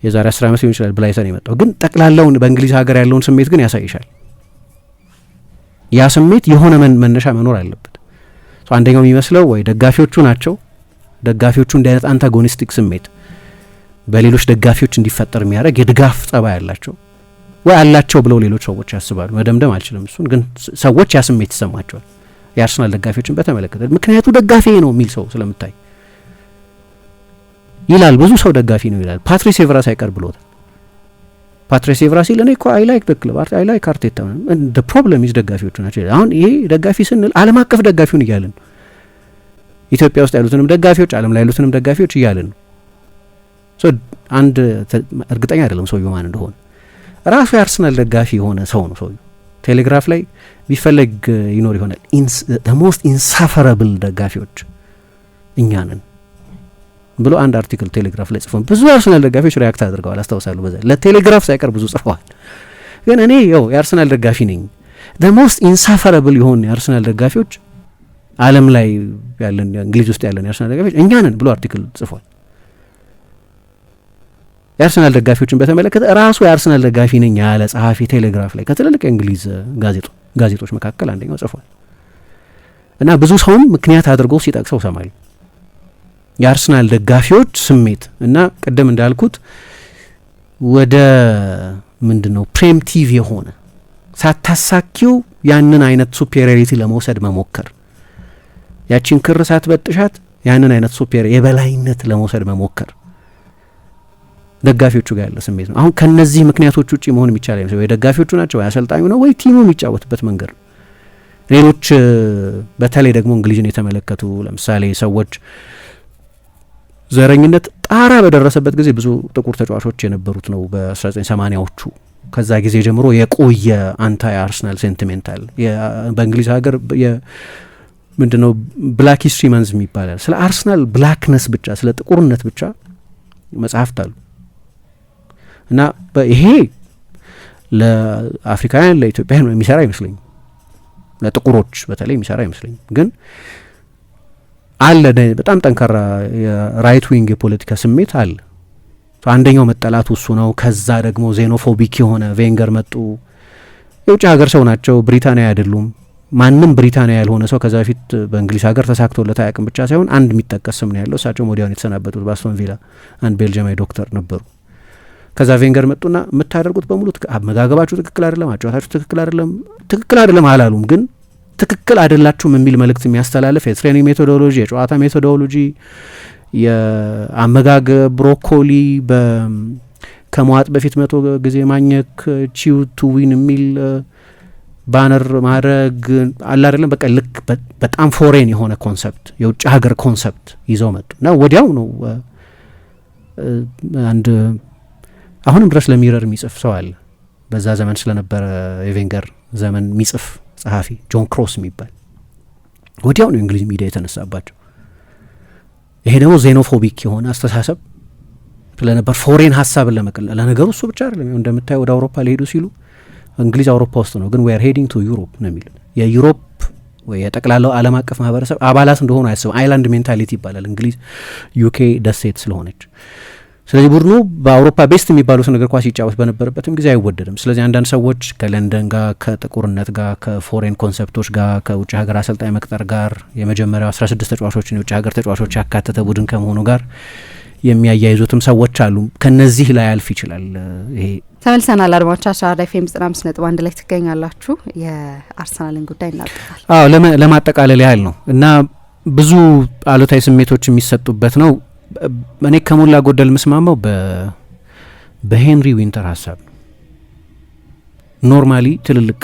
የዛሬ 10 ዓመት ሊሆን ይችላል ብራይተን የመጣው። ግን ጠቅላላውን በእንግሊዝ ሀገር ያለውን ስሜት ግን ያሳይሻል። ያ ስሜት የሆነ መነሻ መኖር አለበት። አንደኛው የሚመስለው ወይ ደጋፊዎቹ ናቸው። ደጋፊዎቹ እንዲህ አይነት አንታጎኒስቲክ ስሜት በሌሎች ደጋፊዎች እንዲፈጠር የሚያደርግ የድጋፍ ጸባይ ያላቸው ወይ አላቸው ብለው ሌሎች ሰዎች ያስባሉ። መደምደም አልችልም እሱን፣ ግን ሰዎች ያ ስሜት ይሰማቸዋል። የአርሰናል ደጋፊዎችን በተመለከተ ምክንያቱ ደጋፊ ነው የሚል ሰው ስለምታይ ይላል። ብዙ ሰው ደጋፊ ነው ይላል። ፓትሪስ ኤቭራ ሳይቀር ብሎታል። ፓትሪስ ኤቭራ ሲል እኔ እኮ አይ ላይክ ክለብ አይ ላይክ አርቴታ the problem is ደጋፊዎቹ ናቸው። አሁን ይሄ ደጋፊ ስንል ዓለም አቀፍ ደጋፊውን እያልን ነው። ኢትዮጵያ ውስጥ ያሉትንም ደጋፊዎች ዓለም ላይ ያሉትንም ደጋፊዎች እያልን ነው። አንድ እርግጠኛ አይደለም ሰውየው ማን እንደሆነ። ራሱ የአርሰናል ደጋፊ የሆነ ሰው ነው ሰውየው። ቴሌግራፍ ላይ ቢፈለግ ይኖር ይሆናል። the most insufferable ደጋፊዎች እኛ ነን ብሎ አንድ አርቲክል ቴሌግራፍ ላይ ጽፎ ብዙ አርሰናል ደጋፊዎች ሪያክት አድርገዋል አስታውሳለሁ። በዛ ለቴሌግራፍ ሳይቀር ብዙ ጽፈዋል። ግን እኔ ያው የአርሰናል ደጋፊ ነኝ። the most insufferable የሆኑ የአርሰናል ደጋፊዎች ዓለም ላይ ያለን እንግሊዝ ውስጥ ያለን የአርሰናል ደጋፊዎች እኛ ነን ብሎ አርቲክል ጽፏል። የአርሰናል ደጋፊዎችን በተመለከተ ራሱ የአርሰናል ደጋፊ ነኝ ያለ ጸሐፊ ቴሌግራፍ ላይ ከትልልቅ የእንግሊዝ ጋዜጦች መካከል አንደኛው ጽፏል። እና ብዙ ሰውም ምክንያት አድርጎ ሲጠቅሰው ሰማል። የአርሰናል ደጋፊዎች ስሜት እና ቅድም እንዳልኩት ወደ ምንድነው ፕሬምቲቭ የሆነ ሳታሳኪው ያንን አይነት ሱፔሪዮሪቲ ለመውሰድ መሞከር፣ ያቺን ክር ሳትበጥሻት ያንን አይነት ሱፔሪዮር የበላይነት ለመውሰድ መሞከር ደጋፊዎቹ ጋር ያለ ስሜት ነው። አሁን ከነዚህ ምክንያቶች ውጪ መሆን የሚቻል አይመስልም። ወይ ደጋፊዎቹ ናቸው ወይ አሰልጣኙ ነው ወይ ቲሙ የሚጫወትበት መንገድ ነው። ሌሎች በተለይ ደግሞ እንግሊዝን የተመለከቱ ለምሳሌ ሰዎች ዘረኝነት ጣራ በደረሰበት ጊዜ ብዙ ጥቁር ተጫዋቾች የነበሩት ነው በ1980ዎቹ። ከዛ ጊዜ ጀምሮ የቆየ አንታይ አርሰናል ሴንቲሜንታል በእንግሊዝ ሀገር ምንድነው ብላክ ሂስትሪ መንዝ የሚባላል። ስለ አርሰናል ብላክነስ ብቻ ስለ ጥቁርነት ብቻ መጽሐፍት አሉ። እና ይሄ ለአፍሪካውያን ለኢትዮጵያውያን የሚሰራ አይመስለኝም፣ ለጥቁሮች በተለይ የሚሰራ አይመስለኝም። ግን አለ በጣም ጠንካራ የራይት ዊንግ የፖለቲካ ስሜት አለ። አንደኛው መጠላቱ እሱ ነው። ከዛ ደግሞ ዜኖፎቢክ የሆነ ቬንገር መጡ። የውጭ ሀገር ሰው ናቸው፣ ብሪታንያ አይደሉም። ማንም ብሪታንያ ያልሆነ ሰው ከዛ በፊት በእንግሊዝ ሀገር ተሳክቶለት አያውቅም ብቻ ሳይሆን አንድ የሚጠቀስ ስም ነው ያለው። እሳቸው ወዲያውን የተሰናበቱት በአስቶን ቪላ አንድ ቤልጅማዊ ዶክተር ነበሩ። ከዛ ቬንገር መጡና የምታደርጉት በሙሉ አመጋገባችሁ ትክክል አይደለም፣ አጫዋታችሁ ትክክል አይደለም አላሉም፣ ግን ትክክል አይደላችሁም የሚል መልእክት የሚያስተላልፍ የትሬኒንግ ሜቶዶሎጂ፣ የጨዋታ ሜቶዶሎጂ፣ የአመጋገብ ብሮኮሊ ከመዋጥ በፊት 100 ጊዜ ማኘክ፣ ቺው ቱ ዊን የሚል ባነር ማድረግ አለ አይደለም። በቃ ልክ በጣም ፎሬን የሆነ ኮንሰፕት የውጭ ሀገር ኮንሰፕት ይዘው መጡ እና ወዲያው ነው አንድ አሁንም ድረስ ለሚረር የሚጽፍ ሰው አለ። በዛ ዘመን ስለነበረ የቬንገር ዘመን የሚጽፍ ጸሐፊ ጆን ክሮስ የሚባል ወዲያው ነው እንግሊዝ ሚዲያ የተነሳባቸው። ይሄ ደግሞ ዜኖፎቢክ የሆነ አስተሳሰብ ስለነበር ፎሬን ሀሳብን ለመቀለል ለነገሩ እሱ ብቻ አይደለም። እንደምታየው ወደ አውሮፓ ሊሄዱ ሲሉ እንግሊዝ አውሮፓ ውስጥ ነው፣ ግን ዊ አር ሄዲንግ ቱ ዩሮፕ ነው የሚል የዩሮፕ ወይ የጠቅላላው ዓለም አቀፍ ማህበረሰብ አባላት እንደሆኑ አያስብም። አይላንድ ሜንታሊቲ ይባላል እንግሊዝ ዩኬ ደሴት ስለሆነች። ስለዚህ ቡድኑ በአውሮፓ ቤስት የሚባሉትን እግር ኳስ ይጫወት በነበረበትም ጊዜ አይወደድም። ስለዚህ አንዳንድ ሰዎች ከለንደን ጋር ከጥቁርነት ጋር ከፎሬን ኮንሰፕቶች ጋር ከውጭ ሀገር አሰልጣኝ መቅጠር ጋር የመጀመሪያው 16 ተጫዋቾችን የውጭ ሀገር ተጫዋቾች ያካተተ ቡድን ከመሆኑ ጋር የሚያያይዙትም ሰዎች አሉ። ከነዚህ ላይ ያልፍ ይችላል። ይሄ ተመልሰናል። አድማጮቻችን አራዳ ኤፍ ኤም 95.1 ላይ ትገኛላችሁ። የአርሰናልን ጉዳይ እናጠቃል። ለማጠቃለል ያህል ነው እና ብዙ አሉታዊ ስሜቶች የሚሰጡበት ነው። እኔ ከሞላ ጎደል ምስማማው በሄንሪ ዊንተር ሀሳብ ነው። ኖርማሊ ትልልቅ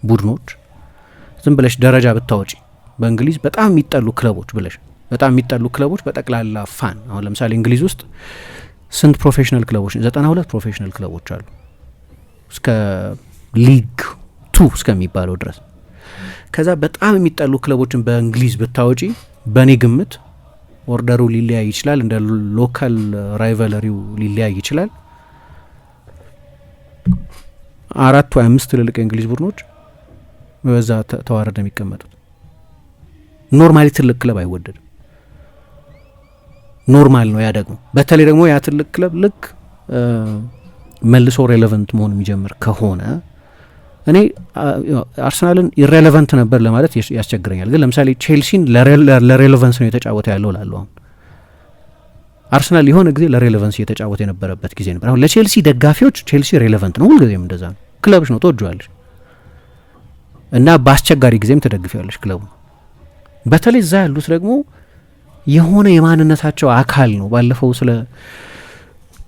ቡድኖች ዝም ብለሽ ደረጃ ብታወጪ በእንግሊዝ በጣም የሚጠሉ ክለቦች ብለሽ በጣም የሚጠሉ ክለቦች በጠቅላላ ፋን አሁን ለምሳሌ እንግሊዝ ውስጥ ስንት ፕሮፌሽናል ክለቦች 92 ፕሮፌሽናል ክለቦች አሉ እስከ ሊግ 2 እስከሚባለው ድረስ። ከዛ በጣም የሚጠሉ ክለቦችን በእንግሊዝ ብታወጪ በእኔ ግምት ኦርደሩ ሊለያይ ይችላል፣ እንደ ሎካል ራይቫለሪው ሊለያይ ይችላል። 4 ወይ 5 ትልልቅ የእንግሊዝ ቡድኖች በዛ ተዋረደ የሚቀመጡት። ኖርማሊ ትልቅ ክለብ አይወደድም፣ ኖርማል ነው። ያ ደግሞ በተለይ ደግሞ ያ ትልቅ ክለብ ልክ መልሶ ሬሌቨንት መሆን የሚጀምር ከሆነ እኔ አርሰናልን ኢሬሌቨንት ነበር ለማለት ያስቸግረኛል። ግን ለምሳሌ ቼልሲን ለሬሌቨንስ ነው የተጫወተ ያለው ላለው አሁን አርሰናል የሆነ ጊዜ ለሬሌቨንስ የተጫወተ የነበረበት ጊዜ ነበር። አሁን ለቼልሲ ደጋፊዎች ቼልሲ ሬሌቨንት ነው ሁልጊዜም፣ እንደዛ ነው። ክለብሽ ነው ትወጂዋለሽ እና በአስቸጋሪ ጊዜም ትደግፊያለሽ ክለቡ። በተለይ እዛ ያሉት ደግሞ የሆነ የማንነታቸው አካል ነው። ባለፈው ስለ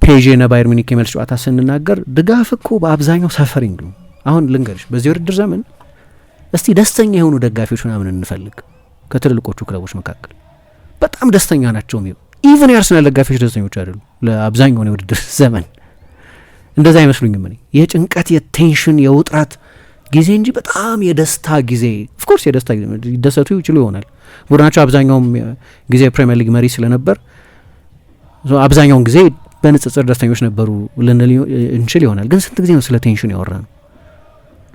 ፔዤና ባየር ሚኒክ የመልስ ጨዋታ ስንናገር ድጋፍ እኮ በአብዛኛው ሰፈሪንግ ነው። አሁን ልንገርሽ በዚህ ውድድር ዘመን እስቲ ደስተኛ የሆኑ ደጋፊዎች ምናምን እንፈልግ። ከትልልቆቹ ክለቦች መካከል በጣም ደስተኛ ናቸው። ኢቨን የአርሰናል ደጋፊዎች ደስተኞች አይደሉም ለአብዛኛው የውድድር ዘመን። እንደዛ አይመስሉኝም እኔ። የጭንቀት የቴንሽን የውጥረት ጊዜ እንጂ በጣም የደስታ ጊዜ ኦፍኮርስ የደስታ ጊዜ ይደሰቱ ይችሉ ይሆናል። ቡድናቸው አብዛኛውም ጊዜ ፕሪሚየር ሊግ መሪ ስለነበር አብዛኛውን ጊዜ በንጽጽር ደስተኞች ነበሩ ልንል እንችል ይሆናል። ግን ስንት ጊዜ ነው ስለ ቴንሽን ያወራ ነው?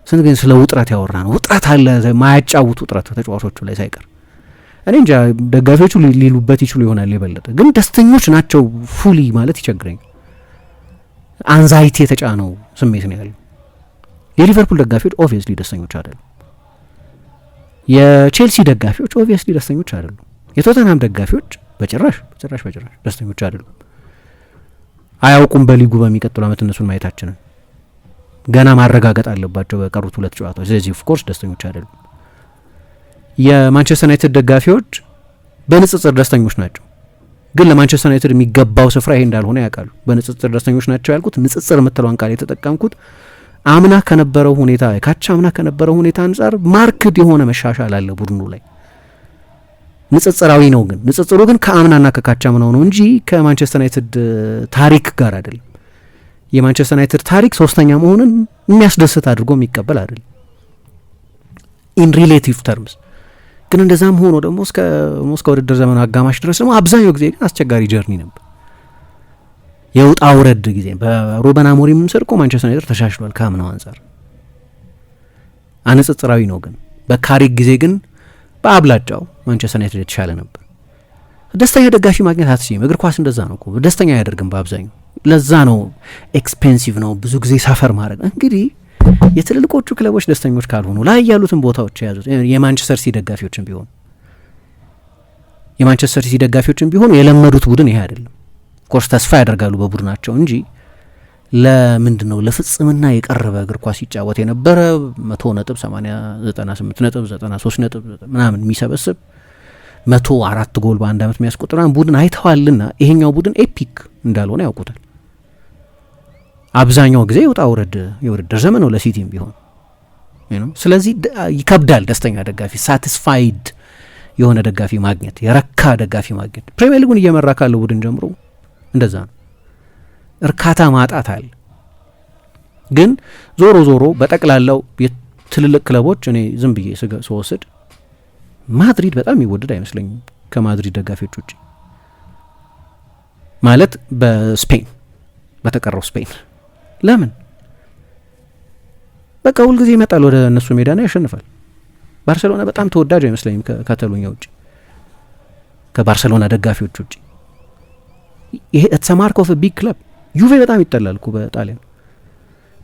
ስንት ጊዜ ስለ ውጥረት ያወራ ነው? ውጥረት አለ፣ ማያጫውት ውጥረት ተጫዋቾቹ ላይ ሳይቀር። እኔ እንጃ ደጋፊዎቹ ሊሉበት ይችሉ ይሆናል የበለጠ፣ ግን ደስተኞች ናቸው ፉሊ ማለት ይቸግረኛል። አንዛይቲ የተጫነው ስሜት ነው ያለው። የሊቨርፑል ደጋፊዎች ኦብቪየስሊ ደስተኞች አይደሉም። የቼልሲ ደጋፊዎች ኦብቪየስሊ ደስተኞች አይደሉም። የቶተንሃም ደጋፊዎች በጭራሽ ደስተኞች አይደሉም። አያውቁም በሊጉ በሚቀጥሉ ዓመት እነሱን ማየታችንን ገና ማረጋገጥ አለባቸው በቀሩት 2 ጨዋታዎች። ስለዚህ ኦፍ ኮርስ ደስተኞች አይደሉም። የማንቸስተር ዩናይትድ ደጋፊዎች በንጽጽር ደስተኞች ናቸው፣ ግን ለማንቸስተር ዩናይትድ የሚገባው ስፍራ ይሄ እንዳልሆነ ያውቃሉ። በንጽጽር ደስተኞች ናቸው ያልኩት ንጽጽር የምትለዋን ቃል የተጠቀምኩት አምና ከነበረው ሁኔታ ካቻ አምና ከነበረው ሁኔታ አንጻር ማርክድ የሆነ መሻሻል አለ ቡድኑ ላይ። ንጽጽራዊ ነው፣ ግን ንጽጽሩ ግን ከአምናና ከካቻ አምናው ነው እንጂ ከማንቸስተር ዩናይትድ ታሪክ ጋር አይደለም። የማንቸስተር ዩናይትድ ታሪክ 3ኛ መሆንን የሚያስደስት አድርጎ የሚቀበል አይደለም ኢን ሪሌቲቭ ተርምስ። ግን እንደዛም ሆኖ ደግሞ እስከ ውድድር ዘመኑ አጋማሽ ድረስ ደግሞ አብዛኛው ጊዜ ግን አስቸጋሪ ጀርኒ ነበር፣ የውጣ ውረድ ጊዜ። በሩበን አሞሪም ስር እኮ ማንቸስተር ዩናይትድ ተሻሽሏል ከአምናው አንጻር። አነጽጽራዊ ነው፣ ግን በካሪክ ጊዜ ግን በአብላጫው ማንቸስተር ዩናይትድ የተሻለ ነበር። ደስተኛ ደጋፊ ማግኘት አትችልም። እግር ኳስ እንደዛ ነው እኮ፣ ደስተኛ አያደርግም በአብዛኛው። ለዛ ነው ኤክስፔንሲቭ ነው ብዙ ጊዜ ሳፈር ማድረግ። እንግዲህ የትልልቆቹ ክለቦች ደስተኞች ካልሆኑ ላይ ያሉትን ቦታዎች የያዙት የማንቸስተር ሲቲ ደጋፊዎችን ቢሆኑ የለመዱት ቡድን ይሄ አይደለም። ኮርስ ተስፋ ያደርጋሉ በቡድናቸው እንጂ ለምንድን ነው ለፍጽምና የቀረበ እግር ኳስ ይጫወት የነበረ 100 ነጥብ 80 98 ነጥብ 93 ነጥብ ምናምን የሚሰበስብ 104 ጎል በአንድ ዓመት የሚያስቆጥራን ቡድን አይተዋልና ይሄኛው ቡድን ኤፒክ እንዳልሆነ ያውቁታል። አብዛኛው ጊዜ የውጣ ውረድ የውድድር ዘመን ነው ለሲቲም ቢሆን ስለዚህ ይከብዳል ደስተኛ ደጋፊ ሳቲስፋይድ የሆነ ደጋፊ ማግኘት፣ የረካ ደጋፊ ማግኘት። ፕሪሚየር ሊጉን እየመራ ካለው ቡድን ጀምሮ እንደዛ ነው። እርካታ ማጣት አለ። ግን ዞሮ በጠቅላላው የትልልቅ ክለቦች እኔ ዝም ብዬ ስወስድ ማድሪድ በጣም ይወደድ አይመስለኝም ከማድሪድ ደጋፊዎች ውጭ ማለት በስፔን በተቀረው ስፔን። ለምን? በቃ ሁልጊዜ ይመጣል ወደ እነሱ ሜዳና ያሸንፋል። ባርሴሎና በጣም ተወዳጅ አይመስለኝም ከካታሎኛ ውጭ ከባርሴሎና ደጋፊዎች ውጭ። ይሄ ኢትስ ማርክ ኦፍ ቢግ ክለብ። ዩቬ በጣም ይጠላል እኮ በጣሊያን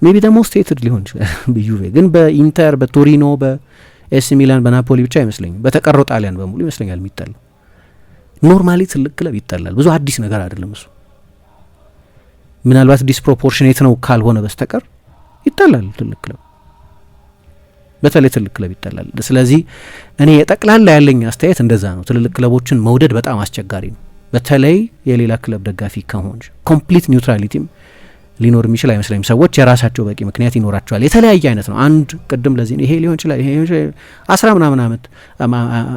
ሜቢ ደግሞ ስቴትድ ሊሆን ይችላል በዩቬ ግን በኢንተር በቶሪኖ በኤሲ ሚላን በናፖሊ ብቻ አይመስለኝም። በተቀረው ጣሊያን በሙሉ ይመስለኛል የሚጠላው። ኖርማሊ ትልቅ ክለብ ይጠላል። ብዙ አዲስ ነገር አይደለም እሱ። ምናልባት ዲስፕሮፖርሽኔት ነው ካልሆነ በስተቀር ይጠላል ትልቅ ክለብ፣ በተለይ ትልቅ ክለብ ይጠላል። ስለዚህ እኔ የጠቅላላ ያለኝ አስተያየት እንደዛ ነው። ትልልቅ ክለቦችን መውደድ በጣም አስቸጋሪ ነው። በተለይ የሌላ ክለብ ደጋፊ ከሆንሽ ኮምፕሊት ኒውትራሊቲም ሊኖር የሚችል አይመስለኝም። ሰዎች የራሳቸው በቂ ምክንያት ይኖራቸዋል። የተለያየ አይነት ነው። አንድ ቅድም ለዚህ ይሄ ሊሆን ይችላል ይሄ ሊሆን ይችላል 10 ምናምን ዓመት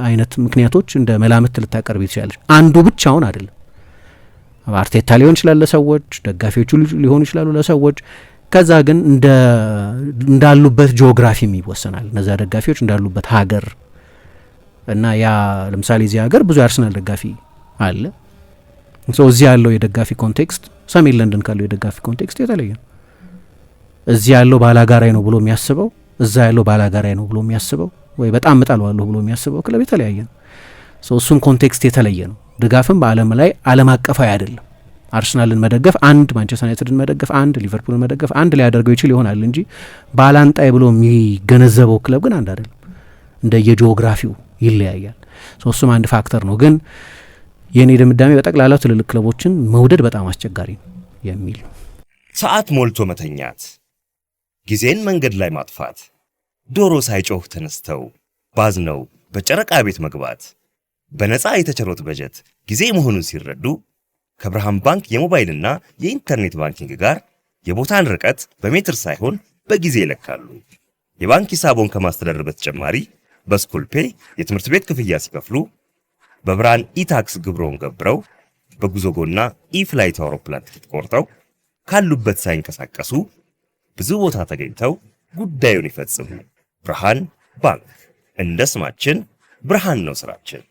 አይነት ምክንያቶች እንደ መላምት ልታቀርብ ይችላልሽ። አንዱ ብቻውን አይደለም። አርቴታ ሊሆን ይችላል ለሰዎች፣ ደጋፊዎቹ ሊሆኑ ይችላሉ ለሰዎች። ከዛ ግን እንዳሉበት ጂኦግራፊም ይወሰናል። እነዛ ደጋፊዎች እንዳሉበት ሀገር እና ያ ለምሳሌ እዚህ ሀገር ብዙ የአርሰናል ደጋፊ አለ። እዚህ ያለው የደጋፊ ኮንቴክስት ሰሜን ለንደን ካለው የደጋፊ ኮንቴክስት የተለየ ነው። እዚህ ያለው ባላጋራይ ነው ብሎ የሚያስበው እዛ ያለው ባላጋራይ ነው ብሎ የሚያስበው ወይ በጣም እጠላዋለሁ ብሎ የሚያስበው ክለብ የተለያየ ነው። እሱም ኮንቴክስት የተለየ ነው። ድጋፍም በዓለም ላይ ዓለም አቀፋዊ አይደለም። አርሰናልን መደገፍ አንድ፣ ማንቸስተር ዩናይትድን መደገፍ አንድ፣ ሊቨርፑልን መደገፍ አንድ ሊያደርገው ይችል ይሆናል እንጂ ባላንጣይ ብሎ የሚገነዘበው ክለብ ግን አንድ አይደለም። እንደየጂኦግራፊው ይለያያል። እሱም አንድ ፋክተር ነው። ግን የኔ ድምዳሜ በጠቅላላው ትልልቅ ክለቦችን መውደድ በጣም አስቸጋሪ ነው የሚል ነው። ሰዓት ሞልቶ መተኛት፣ ጊዜን መንገድ ላይ ማጥፋት፣ ዶሮ ሳይጮህ ተነስተው ባዝነው በጨረቃ ቤት መግባት፣ በነፃ የተቸሮት በጀት ጊዜ መሆኑን ሲረዱ ከብርሃን ባንክ የሞባይልና የኢንተርኔት ባንኪንግ ጋር የቦታን ርቀት በሜትር ሳይሆን በጊዜ ይለካሉ። የባንክ ሂሳቦን ከማስተዳደር በተጨማሪ በስኩል ፔይ የትምህርት ቤት ክፍያ ሲከፍሉ፣ በብርሃን ኢታክስ ግብሮን ገብረው፣ በጉዞጎና ኢፍላይት አውሮፕላን ትኬት ቆርጠው ካሉበት ሳይንቀሳቀሱ ብዙ ቦታ ተገኝተው ጉዳዩን ይፈጽሙ። ብርሃን ባንክ፣ እንደ ስማችን ብርሃን ነው ስራችን።